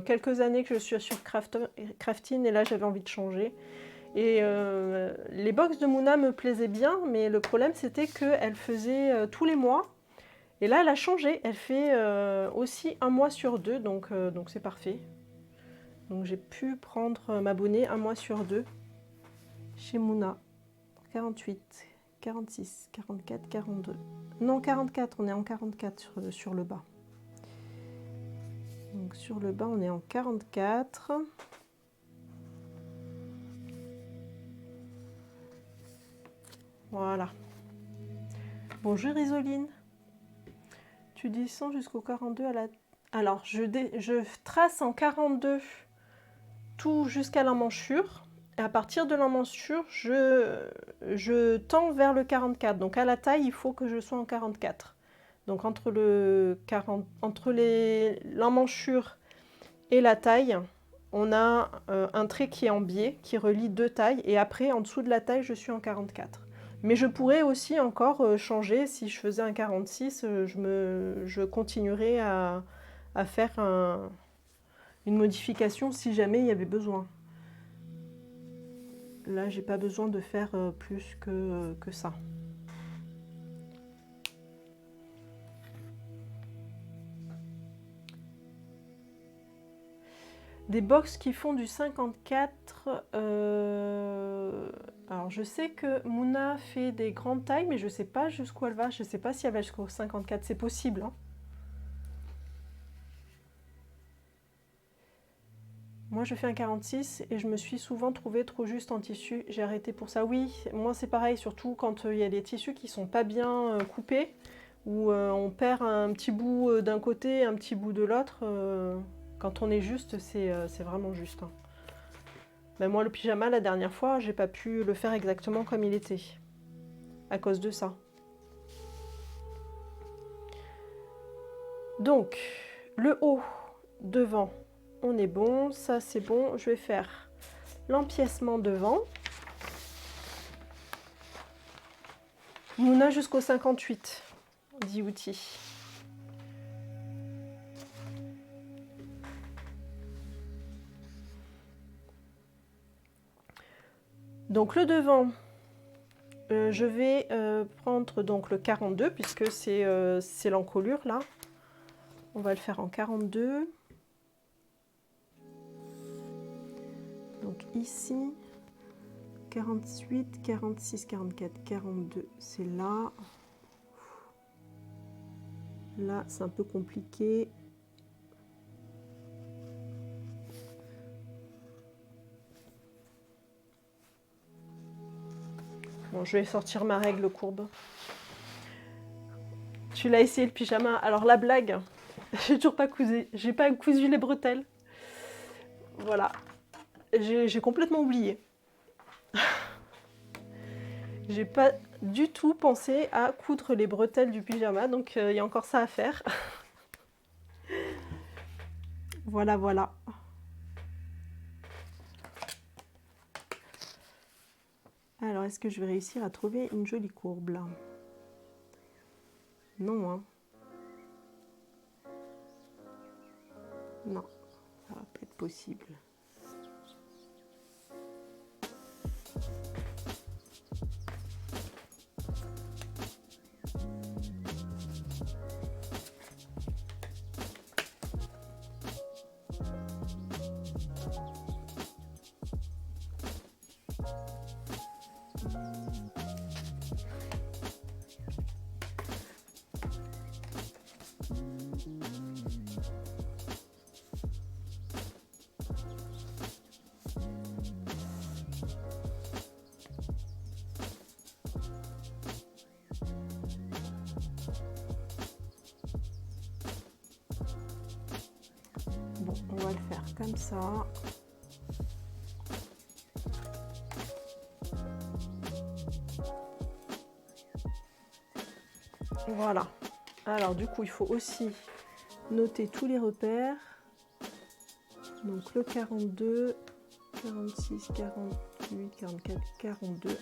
quelques années que je suis sur Craftine et là j'avais envie de changer. Et les box de Mouna me plaisaient bien, mais le problème c'était qu'elle faisait tous les mois. Et là elle a changé, elle fait aussi un mois sur deux, donc c'est parfait. Donc j'ai pu prendre m'abonner un mois sur deux chez Mouna. 48, 46, 44, 42. Non, 44, on est en 44 sur le bas. Donc sur le bas, on est en 44. Voilà. Bonjour Isoline. Tu descends jusqu'au 42 à la... Alors, je trace en 42 tout jusqu'à l'emmanchure. Et à partir de l'emmanchure, je tends vers le 44. Donc à la taille, il faut que je sois en 44. Donc entre l'emmanchure et la taille, on a un trait qui est en biais, qui relie deux tailles. Et après, en dessous de la taille, je suis en 44. Mais je pourrais aussi encore changer. Si je faisais un 46, je continuerais à faire une modification si jamais il y avait besoin. Là, j'ai pas besoin de faire plus que ça. Des box qui font du 54. Alors, je sais que Mouna fait des grandes tailles, mais je sais pas jusqu'où elle va. Je sais pas si elle va jusqu'au 54. C'est possible, hein. Moi, je fais un 46 et je me suis souvent trouvée trop juste en tissu. J'ai arrêté pour ça. Oui, moi, c'est pareil, surtout quand il y a des tissus qui sont pas bien coupés, où on perd un petit bout d'un côté, un petit bout de l'autre. Quand on est juste, c'est vraiment juste. Hein. Ben, moi, le pyjama, la dernière fois, j'ai pas pu le faire exactement comme il était, à cause de ça. Donc, le haut, devant, on est bon. Ça, c'est bon. Je vais faire l'empiècement devant. On a jusqu'au 58, 10 outils. Donc, le devant, je vais prendre donc le 42 puisque c'est l'encolure là. On va le faire en 42. Donc ici, 48, 46, 44, 42, c'est là. Là, c'est un peu compliqué. Bon, je vais sortir ma règle courbe. Tu l'as essayé le pyjama. Alors la blague, j'ai toujours pas cousu. J'ai pas cousu les bretelles. Voilà. J'ai complètement oublié. J'ai pas du tout pensé à coudre les bretelles du pyjama, donc il y a encore ça à faire. Voilà, voilà. Alors, est-ce que je vais réussir à trouver une jolie courbe là? Non, hein. Non, ça va pas être possible. Bon, on va le faire comme ça. Voilà. Alors du coup, il faut aussi noter tous les repères. Donc le 42, 46, 48, 44, 42.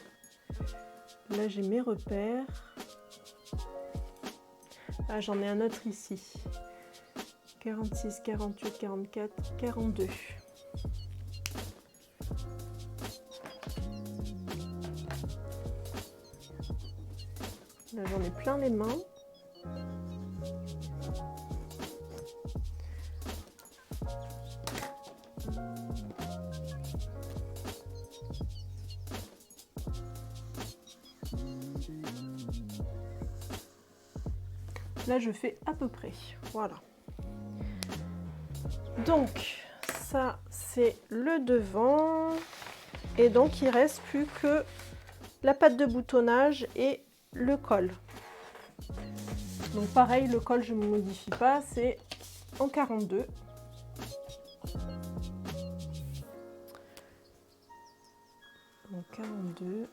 Là, j'ai mes repères. Ah, j'en ai un autre ici. 46, 48, 44, 42. Là, j'en ai plein les mains. Là, je fais à peu près. Voilà. Donc, ça, c'est le devant. Et donc, il reste plus que la patte de boutonnage et le col. Donc, pareil, le col, je ne modifie pas. C'est en 42. Donc, 42.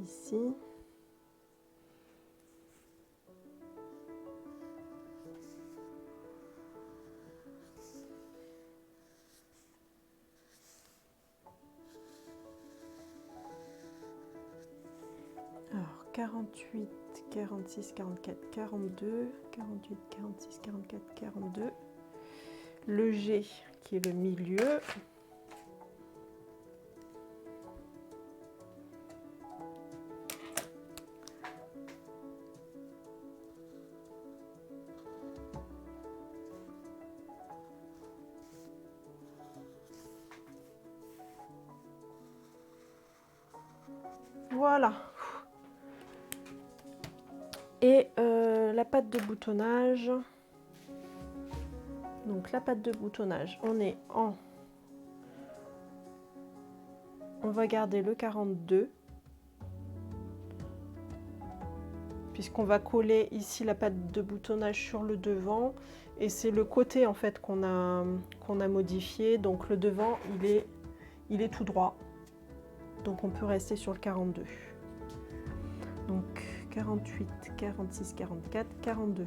Ici. Alors 48, 46, 44, 42, 48, 46, 44, 42. Le G qui est le milieu. Voilà. Et la patte de boutonnage. Donc la patte de boutonnage, on est en on va garder le 42. Puisqu'on va coller ici la patte de boutonnage sur le devant. Et c'est le côté en fait qu'on a modifié. Donc le devant, il est tout droit. Donc on peut rester sur le 42. Donc 48, 46, 44, 42.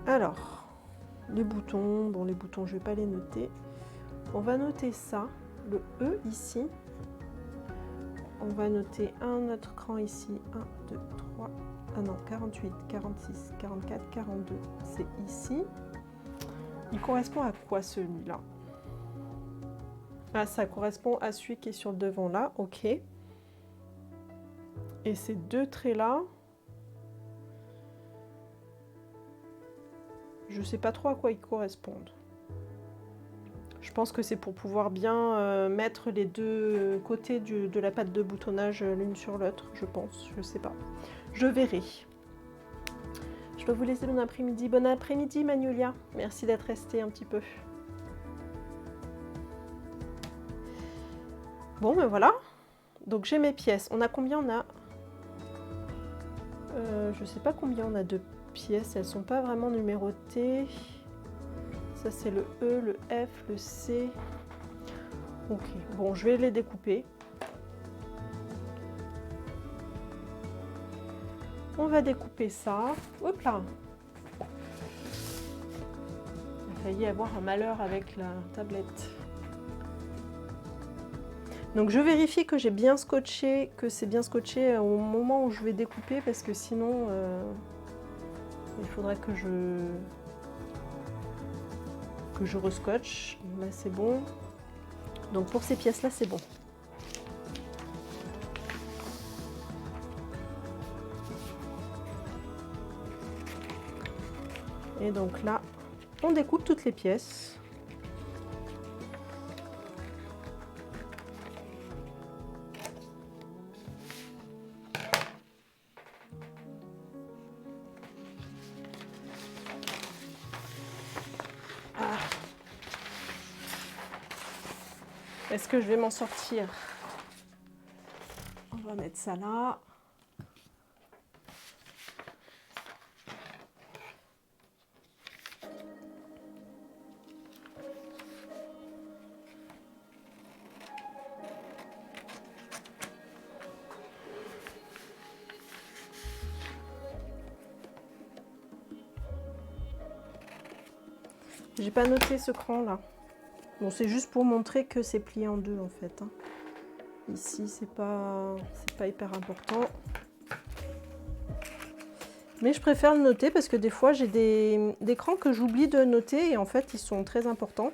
Alors, les boutons, bon les boutons je ne vais pas les noter. On va noter ça, le E ici. On va noter un autre cran ici, 1, 2, 3, ah non, 48, 46, 44, 42, c'est ici. Il correspond à quoi celui-là? Ah, ça correspond à celui qui est sur le devant là, ok. Et ces deux traits-là, je ne sais pas trop à quoi ils correspondent. Je pense que c'est pour pouvoir bien mettre les deux côtés de la patte de boutonnage l'une sur l'autre, je pense. Je ne sais pas. Je verrai. Je dois vous laisser bon après-midi. Bon après-midi, Magnolia. Merci d'être restée un petit peu. Bon, ben voilà. Donc j'ai mes pièces. On a combien? On a... je ne sais pas combien on a de pièces. Elles ne sont pas vraiment numérotées. Ça c'est le E, le F, le C. Ok, bon je vais les découper. On va découper ça. Hop là. Il a failli y avoir un malheur avec la tablette. Donc je vérifie que j'ai bien scotché, que c'est bien scotché au moment où je vais découper parce que sinon il faudrait que je rescotche. Là c'est bon. Donc pour ces pièces là c'est bon. Et donc là on découpe toutes les pièces. Est-ce que je vais m'en sortir? On va mettre ça là. J'ai pas noté ce cran là. Bon, c'est juste pour montrer que c'est plié en deux en fait. Hein. Ici, c'est pas hyper important. Mais je préfère le noter parce que des fois, j'ai des crans que j'oublie de noter et en fait, ils sont très importants.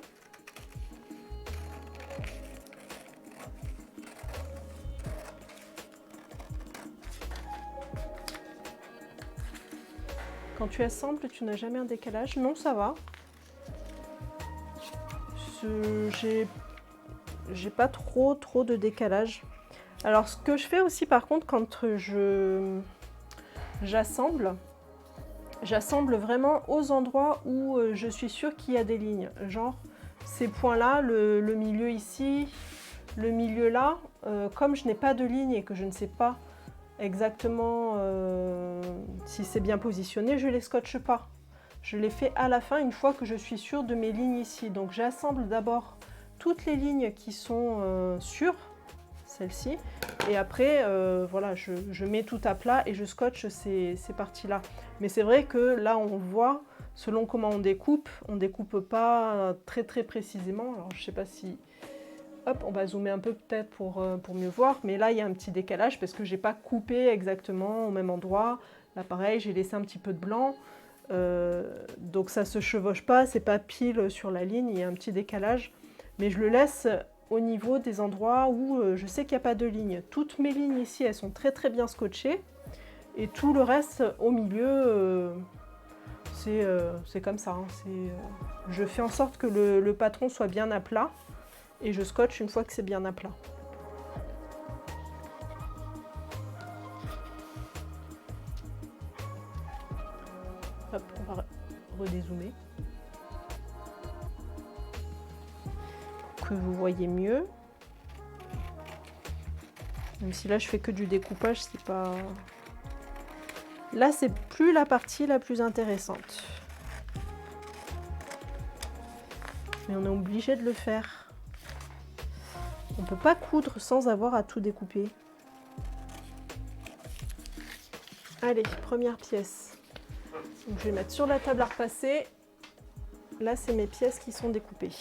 Quand tu assembles, tu n'as jamais un décalage? Non, ça va. J'ai pas trop de décalage. Alors ce que je fais aussi par contre quand j'assemble vraiment aux endroits où je suis sûre qu'il y a des lignes. Genre ces points là, le milieu ici, le milieu là, comme je n'ai pas de ligne et que je ne sais pas exactement si c'est bien positionné, je les scotche pas. Je les fais à la fin une fois que je suis sûre de mes lignes ici. Donc j'assemble d'abord toutes les lignes qui sont sûres, celle-ci, et après voilà, je mets tout à plat et je scotche ces parties-là. Mais c'est vrai que là on voit, selon comment on découpe pas très précisément. Alors je sais pas si... Hop, on va zoomer un peu peut-être pour mieux voir, mais là il y a un petit décalage parce que j'ai pas coupé exactement au même endroit. Là pareil, j'ai laissé un petit peu de blanc. Donc ça se chevauche pas, c'est pas pile sur la ligne, il y a un petit décalage, mais je le laisse au niveau des endroits où je sais qu'il n'y a pas de ligne. Toutes mes lignes ici, elles sont très bien scotchées, et tout le reste au milieu, c'est comme ça. Hein, je fais en sorte que le patron soit bien à plat et je scotche une fois que c'est bien à plat. Hop, on va redézoomer pour que vous voyez mieux. Même si là je fais que du découpage, c'est pas... Là c'est plus la partie la plus intéressante. Mais on est obligé de le faire. On ne peut pas coudre sans avoir à tout découper. Allez, première pièce. Donc, je vais mettre sur la table à repasser. Là, c'est mes pièces qui sont découpées.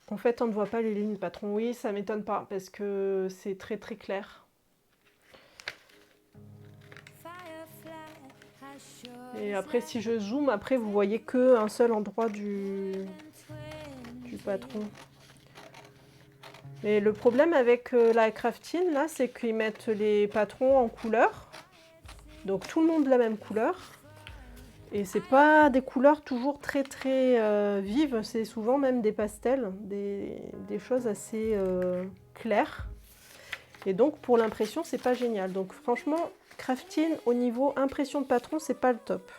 En fait, on ne voit pas les lignes patron. Oui, ça m'étonne pas parce que c'est très très clair. Et après, si je zoome, après vous voyez que un seul endroit du patron. Mais le problème avec la Craftine, là, c'est qu'ils mettent les patrons en couleur. Donc tout le monde la même couleur. Et c'est pas des couleurs toujours très très vives, c'est souvent même des pastels, des choses assez claires. Et donc pour l'impression, c'est pas génial. Donc franchement, Craftine au niveau impression de patron, c'est pas le top.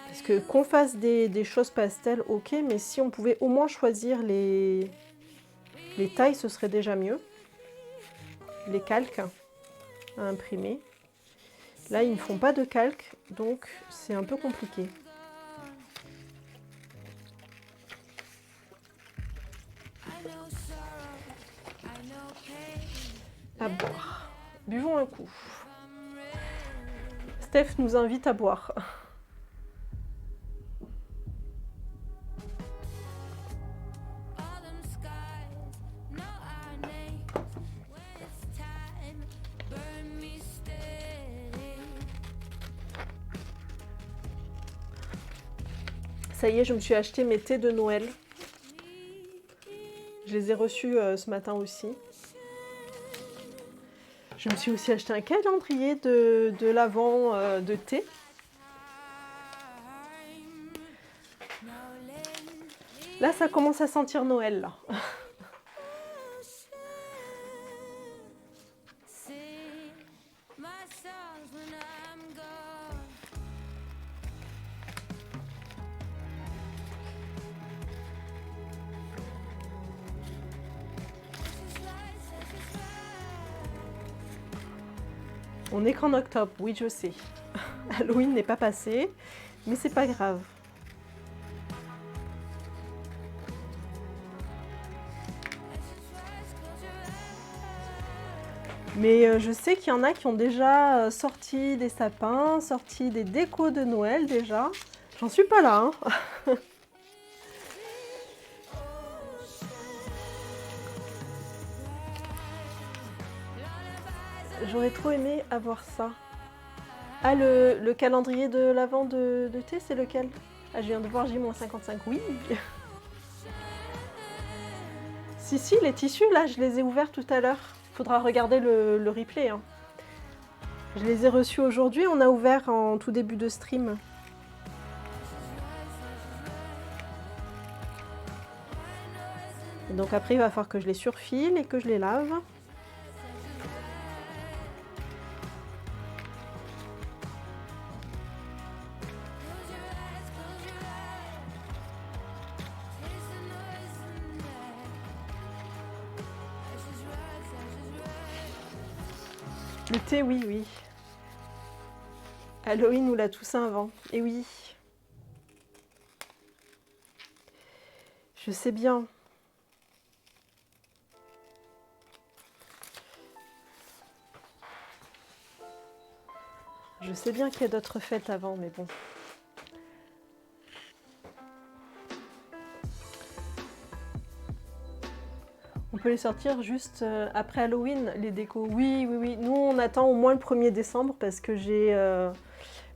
Parce que qu'on fasse des choses pastel, ok, mais si on pouvait au moins choisir les tailles, ce serait déjà mieux. Les calques à imprimer. Là, ils ne font pas de calque, donc c'est un peu compliqué. À boire. Buvons un coup. Steph nous invite à boire. Ça y est, je me suis acheté mes thés de Noël. Je les ai reçus ce matin aussi. Je me suis aussi acheté un calendrier de l'Avent de thé. Là, ça commence à sentir Noël, là. On n'est qu'en octobre, oui je sais. Halloween n'est pas passé, mais c'est pas grave. Mais je sais qu'il y en a qui ont déjà sorti des sapins, sorti des décos de Noël déjà. J'en suis pas là, hein. J'aurais trop aimé avoir ça. Ah, le calendrier de l'Avent de thé, c'est lequel? Ah, je viens de voir J-55, oui. Si, les tissus, là, je les ai ouverts tout à l'heure. Faudra regarder le replay. Hein. Je les ai reçus aujourd'hui, on a ouvert en tout début de stream. Et donc après, il va falloir que je les surfile et que je les lave. Le thé, oui, oui. Halloween ou la Toussaint avant. Et oui. Je sais bien. Je sais bien qu'il y a d'autres fêtes avant, mais bon. On peut les sortir juste après Halloween, les décos. Oui, oui, oui. Nous, on attend au moins le 1er décembre parce que j'ai...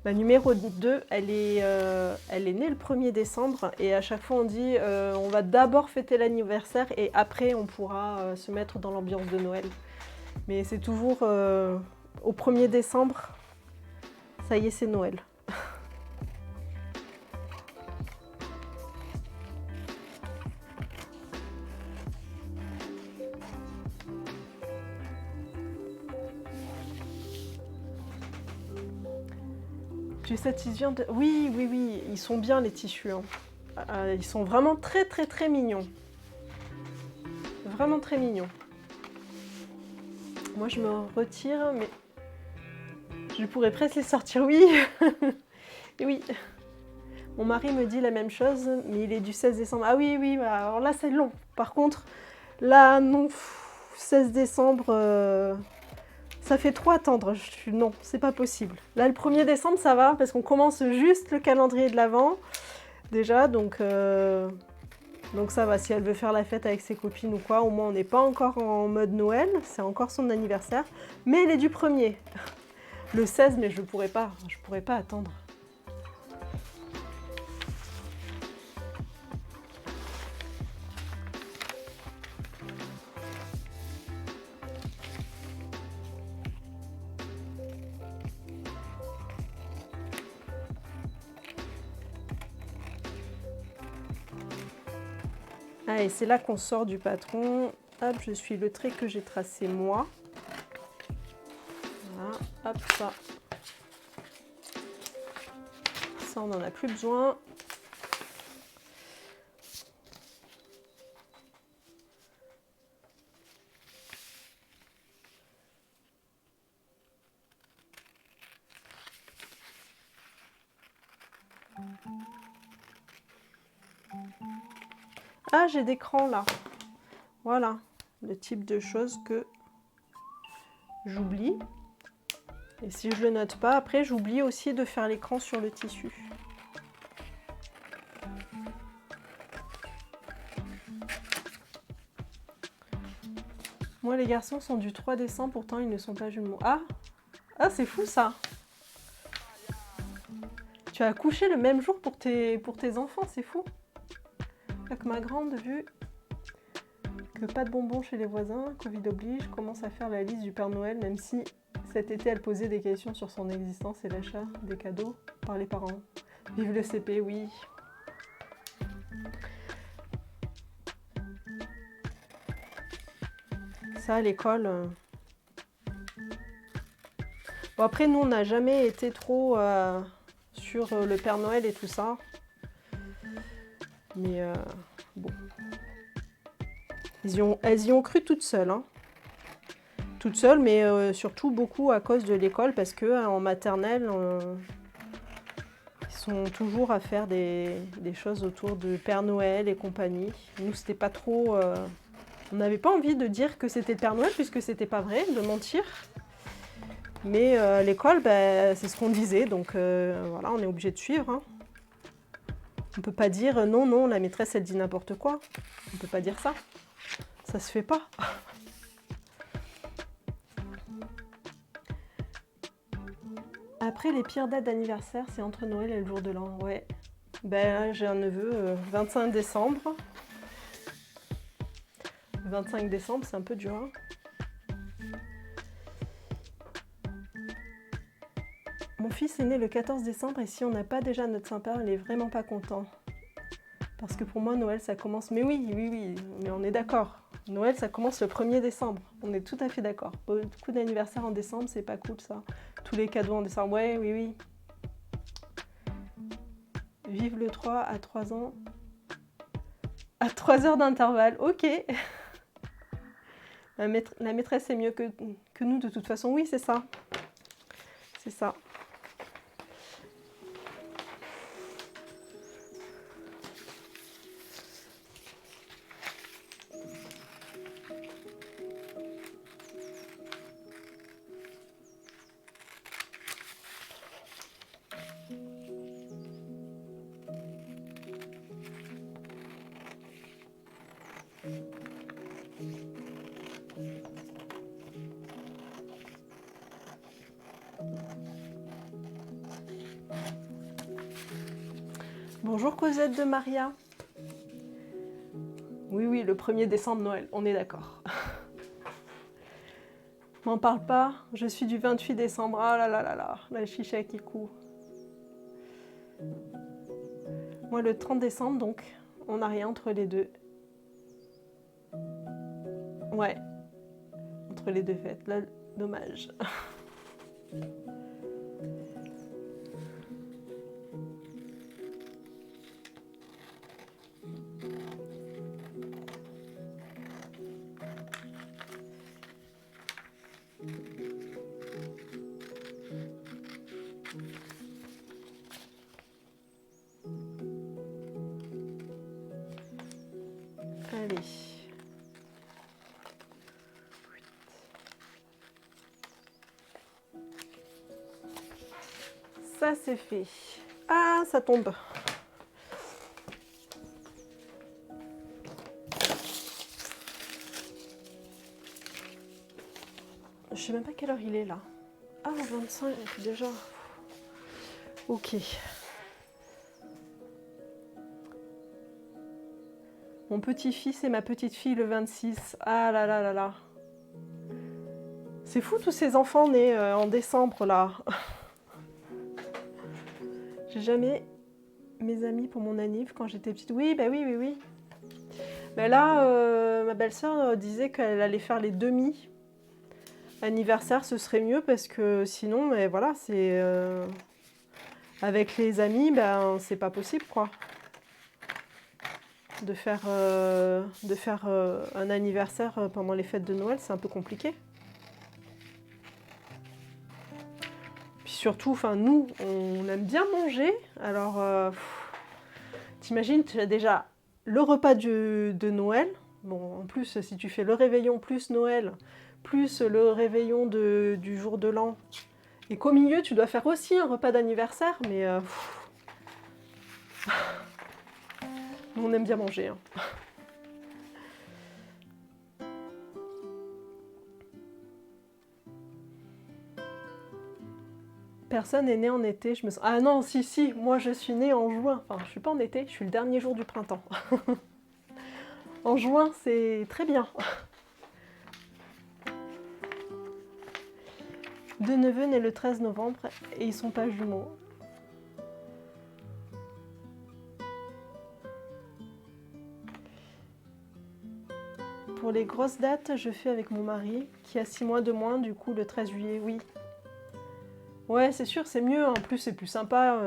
ma numéro 2, elle est née le 1er décembre et à chaque fois on dit on va d'abord fêter l'anniversaire et après on pourra se mettre dans l'ambiance de Noël. Mais c'est toujours au 1er décembre, ça y est, c'est Noël. Tu satisviens de... Oui, oui, oui, ils sont bien les tissus. Hein. Ils sont vraiment très, très, très mignons. Vraiment très mignons. Moi, je me retire, mais je pourrais presque les sortir. Oui, et oui. Mon mari me dit la même chose, mais il est du 16 décembre. Ah oui, oui, alors là, c'est long. Par contre, là, non, 16 décembre... Ça fait trop attendre, non, c'est pas possible. Là, le 1er décembre, ça va, parce qu'on commence juste le calendrier de l'Avent, déjà, donc ça va. Si elle veut faire la fête avec ses copines ou quoi, au moins on n'est pas encore en mode Noël, c'est encore son anniversaire, mais elle est du 1er. Le 16, mais je pourrais pas attendre. Ah, et c'est là qu'on sort du patron. Hop, je suis le trait que j'ai tracé moi. Voilà, hop, ça. Ça, on n'en a plus besoin. Ah, j'ai des crans là. Voilà, le type de choses que j'oublie. Et si je le note pas, après j'oublie aussi de faire l'écran sur le tissu. Moi, les garçons sont du 3 décembre, pourtant ils ne sont pas jumeaux. Ah, ah, c'est fou ça. Tu as accouché le même jour pour tes enfants, c'est fou. Avec ma grande, vu que pas de bonbons chez les voisins, Covid oblige, commence à faire la liste du Père Noël, même si cet été elle posait des questions sur son existence et l'achat des cadeaux par les parents. Vive le CP, oui. Ça, à l'école... Bon, après, nous, on n'a jamais été trop sur le Père Noël et tout ça. Mais bon... Elles y ont cru toutes seules. Hein. Toutes seules, mais surtout beaucoup à cause de l'école, parce qu'en maternelle, ils sont toujours à faire des choses autour de Père Noël et compagnie. Nous, c'était pas trop... on n'avait pas envie de dire que c'était le Père Noël, puisque c'était pas vrai, de mentir. Mais à l'école, bah, c'est ce qu'on disait, donc voilà, on est obligé de suivre. Hein. On peut pas dire non, non, la maîtresse, elle dit n'importe quoi. On peut pas dire ça. Ça se fait pas. Après, les pires dates d'anniversaire, c'est entre Noël et le jour de l'an. Ouais. Ben, j'ai un neveu, 25 décembre. 25 décembre, c'est un peu dur. Hein. Mon fils est né le 14 décembre et si on n'a pas déjà notre Saint-Père, il est vraiment pas content. Parce que pour moi, Noël, ça commence... Mais oui, oui, oui, mais on est d'accord. Noël, ça commence le 1er décembre. On est tout à fait d'accord. Beaucoup d'anniversaires en décembre, c'est pas cool, ça. Tous les cadeaux en décembre, ouais, oui, oui. Vive le 3 à 3 ans. À 3 heures d'intervalle, ok. La maîtresse est mieux que nous, de toute façon. Oui, c'est ça. C'est ça. Bonjour Cosette de Maria. Oui, oui, le 1er décembre, Noël, on est d'accord. M'en parle pas, je suis du 28 décembre. Ah là là là là, la chicha qui coud. Moi, le 30 décembre, donc, on n'a rien entre les deux. Ouais, entre les deux fêtes, là, dommage. Allez. Ça, c'est fait. Ah, ça tombe. Je sais même pas quelle heure il est là. Ah, 25 déjà. Ok. Mon petit-fils et ma petite-fille le 26. Ah là là là là. C'est fou tous ces enfants nés en décembre là. J'ai jamais mes amis pour mon anniv quand j'étais petite. Oui, bah oui, oui, oui. Mais là, ma belle-sœur disait qu'elle allait faire les demi. Anniversaire, ce serait mieux parce que sinon, mais voilà, c'est avec les amis, ben c'est pas possible quoi. De faire un anniversaire pendant les fêtes de Noël, c'est un peu compliqué. Puis surtout, enfin nous, on aime bien manger. Alors, t'imagines, tu as déjà le repas de Noël. Bon, en plus, si tu fais le réveillon plus Noël, plus le réveillon du jour de l'an, et qu'au milieu, tu dois faire aussi un repas d'anniversaire, mais on aime bien manger. Hein. Personne n'est né en été, je me sens... Ah non, si, si, moi je suis née en juin. Enfin, je suis pas en été, je suis le dernier jour du printemps. En juin, c'est très bien. Deux neveux nés le 13 novembre et ils sont pas jumeaux. Pour les grosses dates, je fais avec mon mari qui a 6 mois de moins, du coup le 13 juillet, oui. Ouais, c'est sûr, c'est mieux. En plus, c'est plus sympa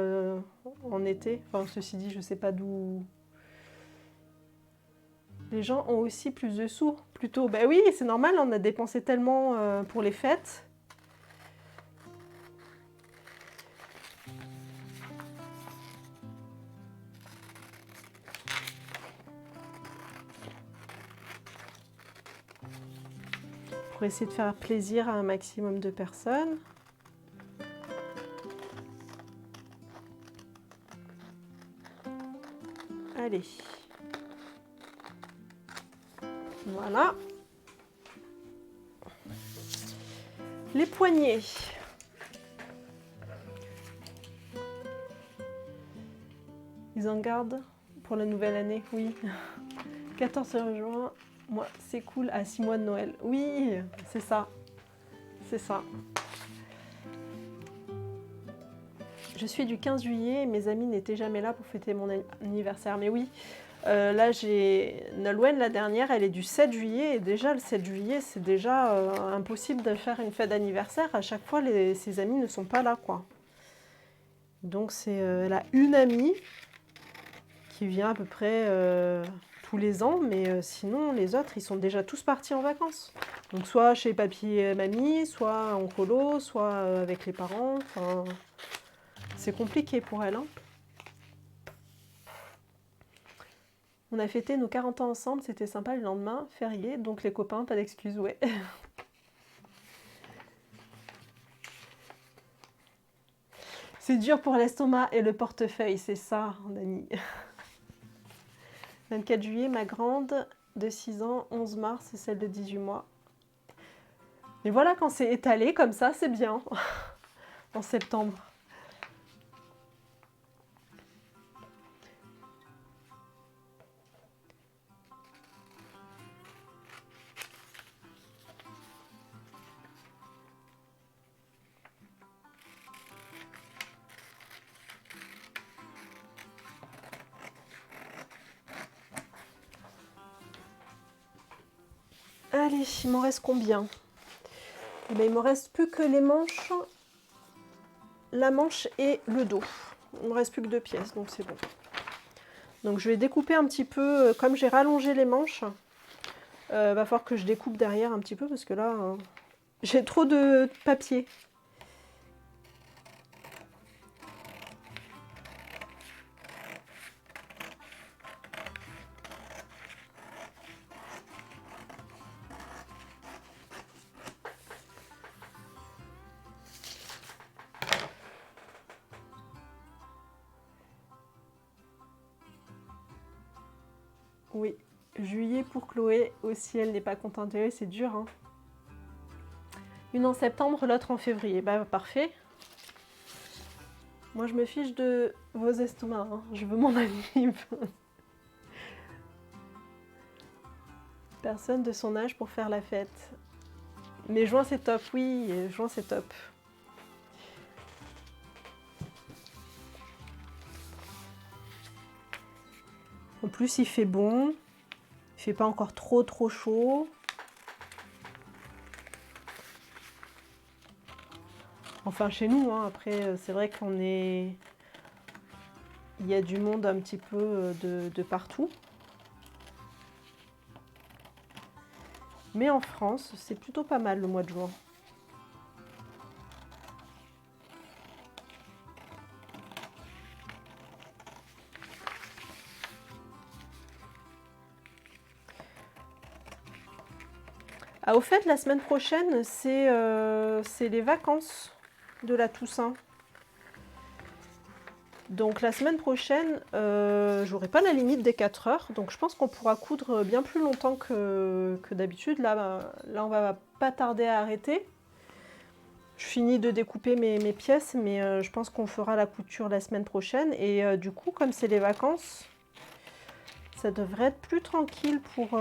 en été. Enfin, ceci dit, je sais pas d'où... Les gens ont aussi plus de sous, plutôt. Ben oui, c'est normal, on a dépensé tellement pour les fêtes. Pour essayer de faire plaisir à un maximum de personnes. Allez. Voilà. Les poignets. Ils en gardent pour la nouvelle année, oui. 14 juin, moi, c'est cool, à 6 mois de Noël. Oui, c'est ça. C'est ça. Je suis du 15 juillet et mes amis n'étaient jamais là pour fêter mon anniversaire. Mais oui, là, j'ai Nolwenn, la dernière, elle est du 7 juillet. Et déjà, le 7 juillet, c'est déjà impossible de faire une fête d'anniversaire. À chaque fois, ses amis ne sont pas là, quoi. Donc, elle a une amie qui vient à peu près tous les ans. Mais sinon, les autres, ils sont déjà tous partis en vacances. Donc, soit chez papy et mamie, soit en colo, soit avec les parents. Enfin... C'est compliqué pour elle. Hein. On a fêté nos 40 ans ensemble, c'était sympa le lendemain, férié, donc les copains, pas d'excuses, ouais. C'est dur pour l'estomac et le portefeuille, c'est ça, Dani. 24 juillet, ma grande de 6 ans, 11 mars, celle de 18 mois. Mais voilà, quand c'est étalé comme ça, c'est bien, en septembre. Allez, il m'en reste combien? Eh bien, il me reste plus que les manches, la manche et le dos. Il me reste plus que 2 pièces, donc c'est bon. Donc je vais découper un petit peu, comme j'ai rallongé les manches, va falloir que je découpe derrière un petit peu parce que là, j'ai trop de papier. Oui, juillet pour Chloé aussi, elle n'est pas contente. Oui, c'est dur, hein. Une en septembre, l'autre en février. Bah parfait. Moi je me fiche de vos estomacs, hein. Je veux mon anniv. Personne de son âge pour faire la fête. Mais juin c'est top, oui, juin c'est top. En plus il fait bon, il fait pas encore trop chaud. Enfin chez nous, hein. Après c'est vrai qu'on est... Il y a du monde un petit peu de partout. Mais en France, c'est plutôt pas mal le mois de juin. Ah, au fait, la semaine prochaine, c'est les vacances de la Toussaint. Donc la semaine prochaine, j'aurai pas la limite des 4 heures. Donc je pense qu'on pourra coudre bien plus longtemps que d'habitude. Là, on va pas tarder à arrêter. Je finis de découper mes pièces, mais je pense qu'on fera la couture la semaine prochaine. Et du coup, comme c'est les vacances, ça devrait être plus tranquille pour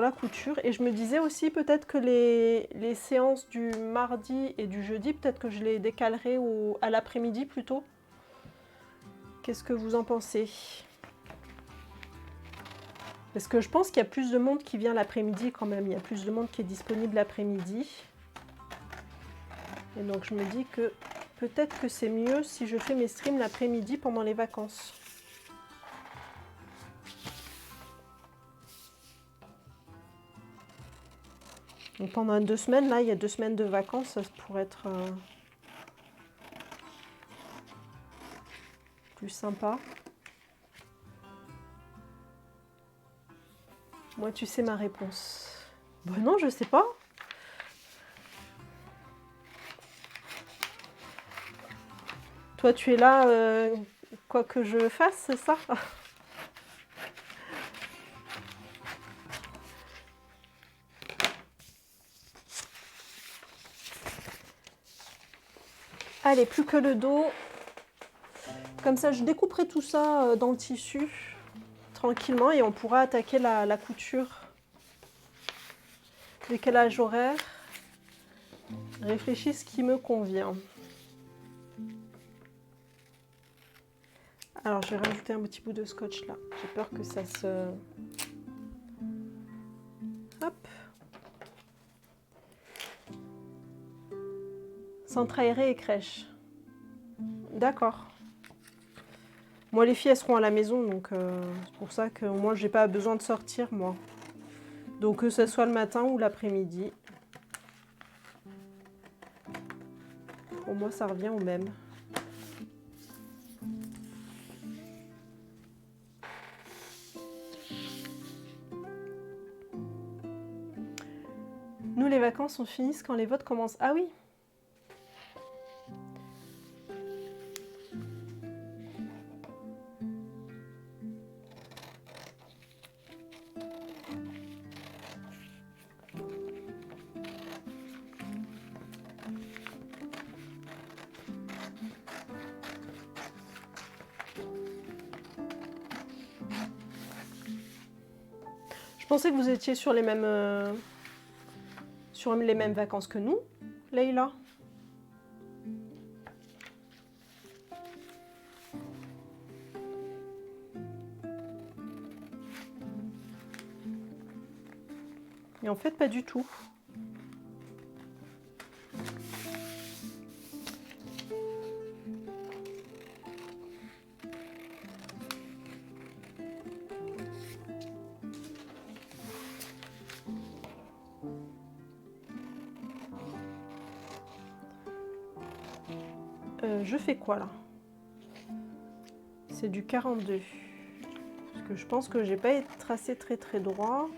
la couture. Et je me disais aussi peut-être que les séances du mardi et du jeudi, peut-être que je les décalerai à l'après-midi plutôt. Qu'est-ce que vous en pensez? Parce que je pense qu'il y a plus de monde qui vient l'après-midi quand même. Il y a plus de monde qui est disponible l'après-midi. Et donc je me dis que peut-être que c'est mieux si je fais mes streams l'après-midi pendant les vacances. Donc pendant 2 semaines, là, il y a 2 semaines de vacances, ça pourrait être plus sympa. Moi, tu sais ma réponse. Bon, non, je sais pas. Toi, tu es là, quoi que je fasse, c'est ça? Allez, plus que le dos. Comme ça, je découperai tout ça dans le tissu, tranquillement, et on pourra attaquer la couture. Décalage horaire. Réfléchis ce qui me convient. Alors, je vais rajouter un petit bout de scotch là. J'ai peur que ça se... Hop. Centre aéré et crèche. D'accord. Moi, les filles, elles seront à la maison, donc c'est pour ça qu'au moins, j'ai pas besoin de sortir, moi. Donc, que ce soit le matin ou l'après-midi. Pour moi, ça revient au même. Nous, les vacances, on finit quand les votes commencent. Ah oui! Je pensais que vous étiez sur les mêmes vacances que nous, Leïla. Et en fait, pas du tout. Je fais quoi là? C'est du 42. Parce que je pense que j'ai pas tracé très droit.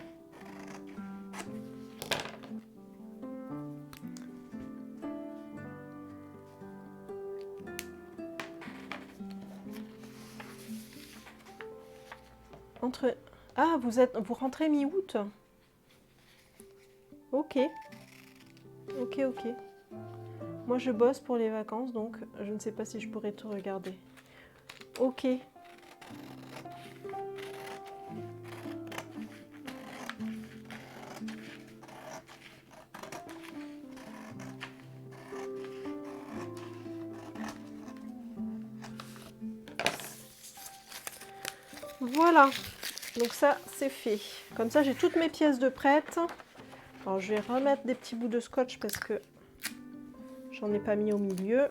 Entre... Ah, vous rentrez mi-août? Ok. Ok. Moi, je bosse pour les vacances, donc je ne sais pas si je pourrais tout regarder. Ok. Voilà. Donc ça, c'est fait. Comme ça, j'ai toutes mes pièces de prêtes. Alors, je vais remettre des petits bouts de scotch parce que j'en ai pas mis au milieu.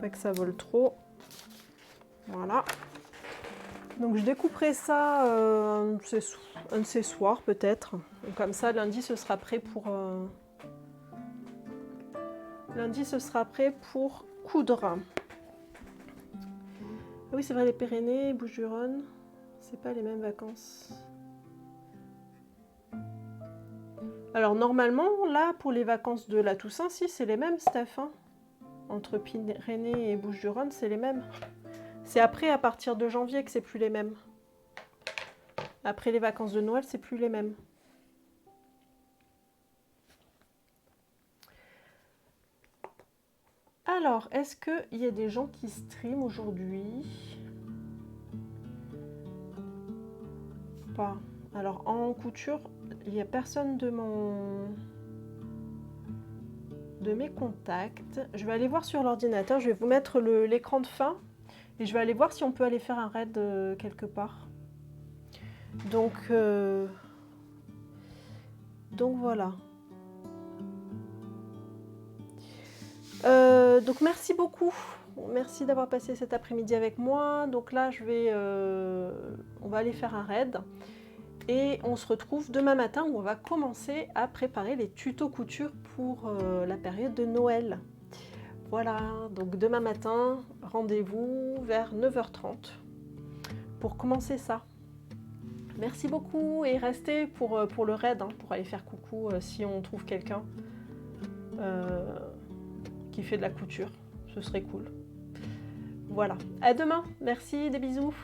Pas que ça vole trop. Voilà. Donc je découperai ça un de ces soirs peut-être. Comme ça, lundi, ce sera prêt pour... Lundi, ce sera prêt pour coudre. Ah oui, c'est vrai, les Pyrénées, Bouches-du-Rhône, c'est pas les mêmes vacances. Alors normalement, là, pour les vacances de la Toussaint, si, c'est les mêmes, Steph. Hein. Entre Pyrénées et Bouches-du-Rhône, c'est les mêmes. C'est après, à partir de janvier, que c'est plus les mêmes. Après les vacances de Noël, c'est plus les mêmes. Alors, est-ce qu'il y a des gens qui streament aujourd'hui? Pas. Alors, en couture, il n'y a personne de mes contacts. Je vais aller voir sur l'ordinateur, je vais vous mettre l'écran de fin et je vais aller voir si on peut aller faire un raid quelque part. Donc voilà. Donc merci beaucoup. Merci d'avoir passé cet après-midi avec moi. Donc là, on va aller faire un raid. Et on se retrouve demain matin où on va commencer à préparer les tutos couture pour la période de Noël. Voilà, donc demain matin, rendez-vous vers 9h30 pour commencer ça. Merci beaucoup et restez pour le raid, hein, pour aller faire coucou si on trouve quelqu'un qui fait de la couture. Ce serait cool. Voilà, à demain. Merci, des bisous.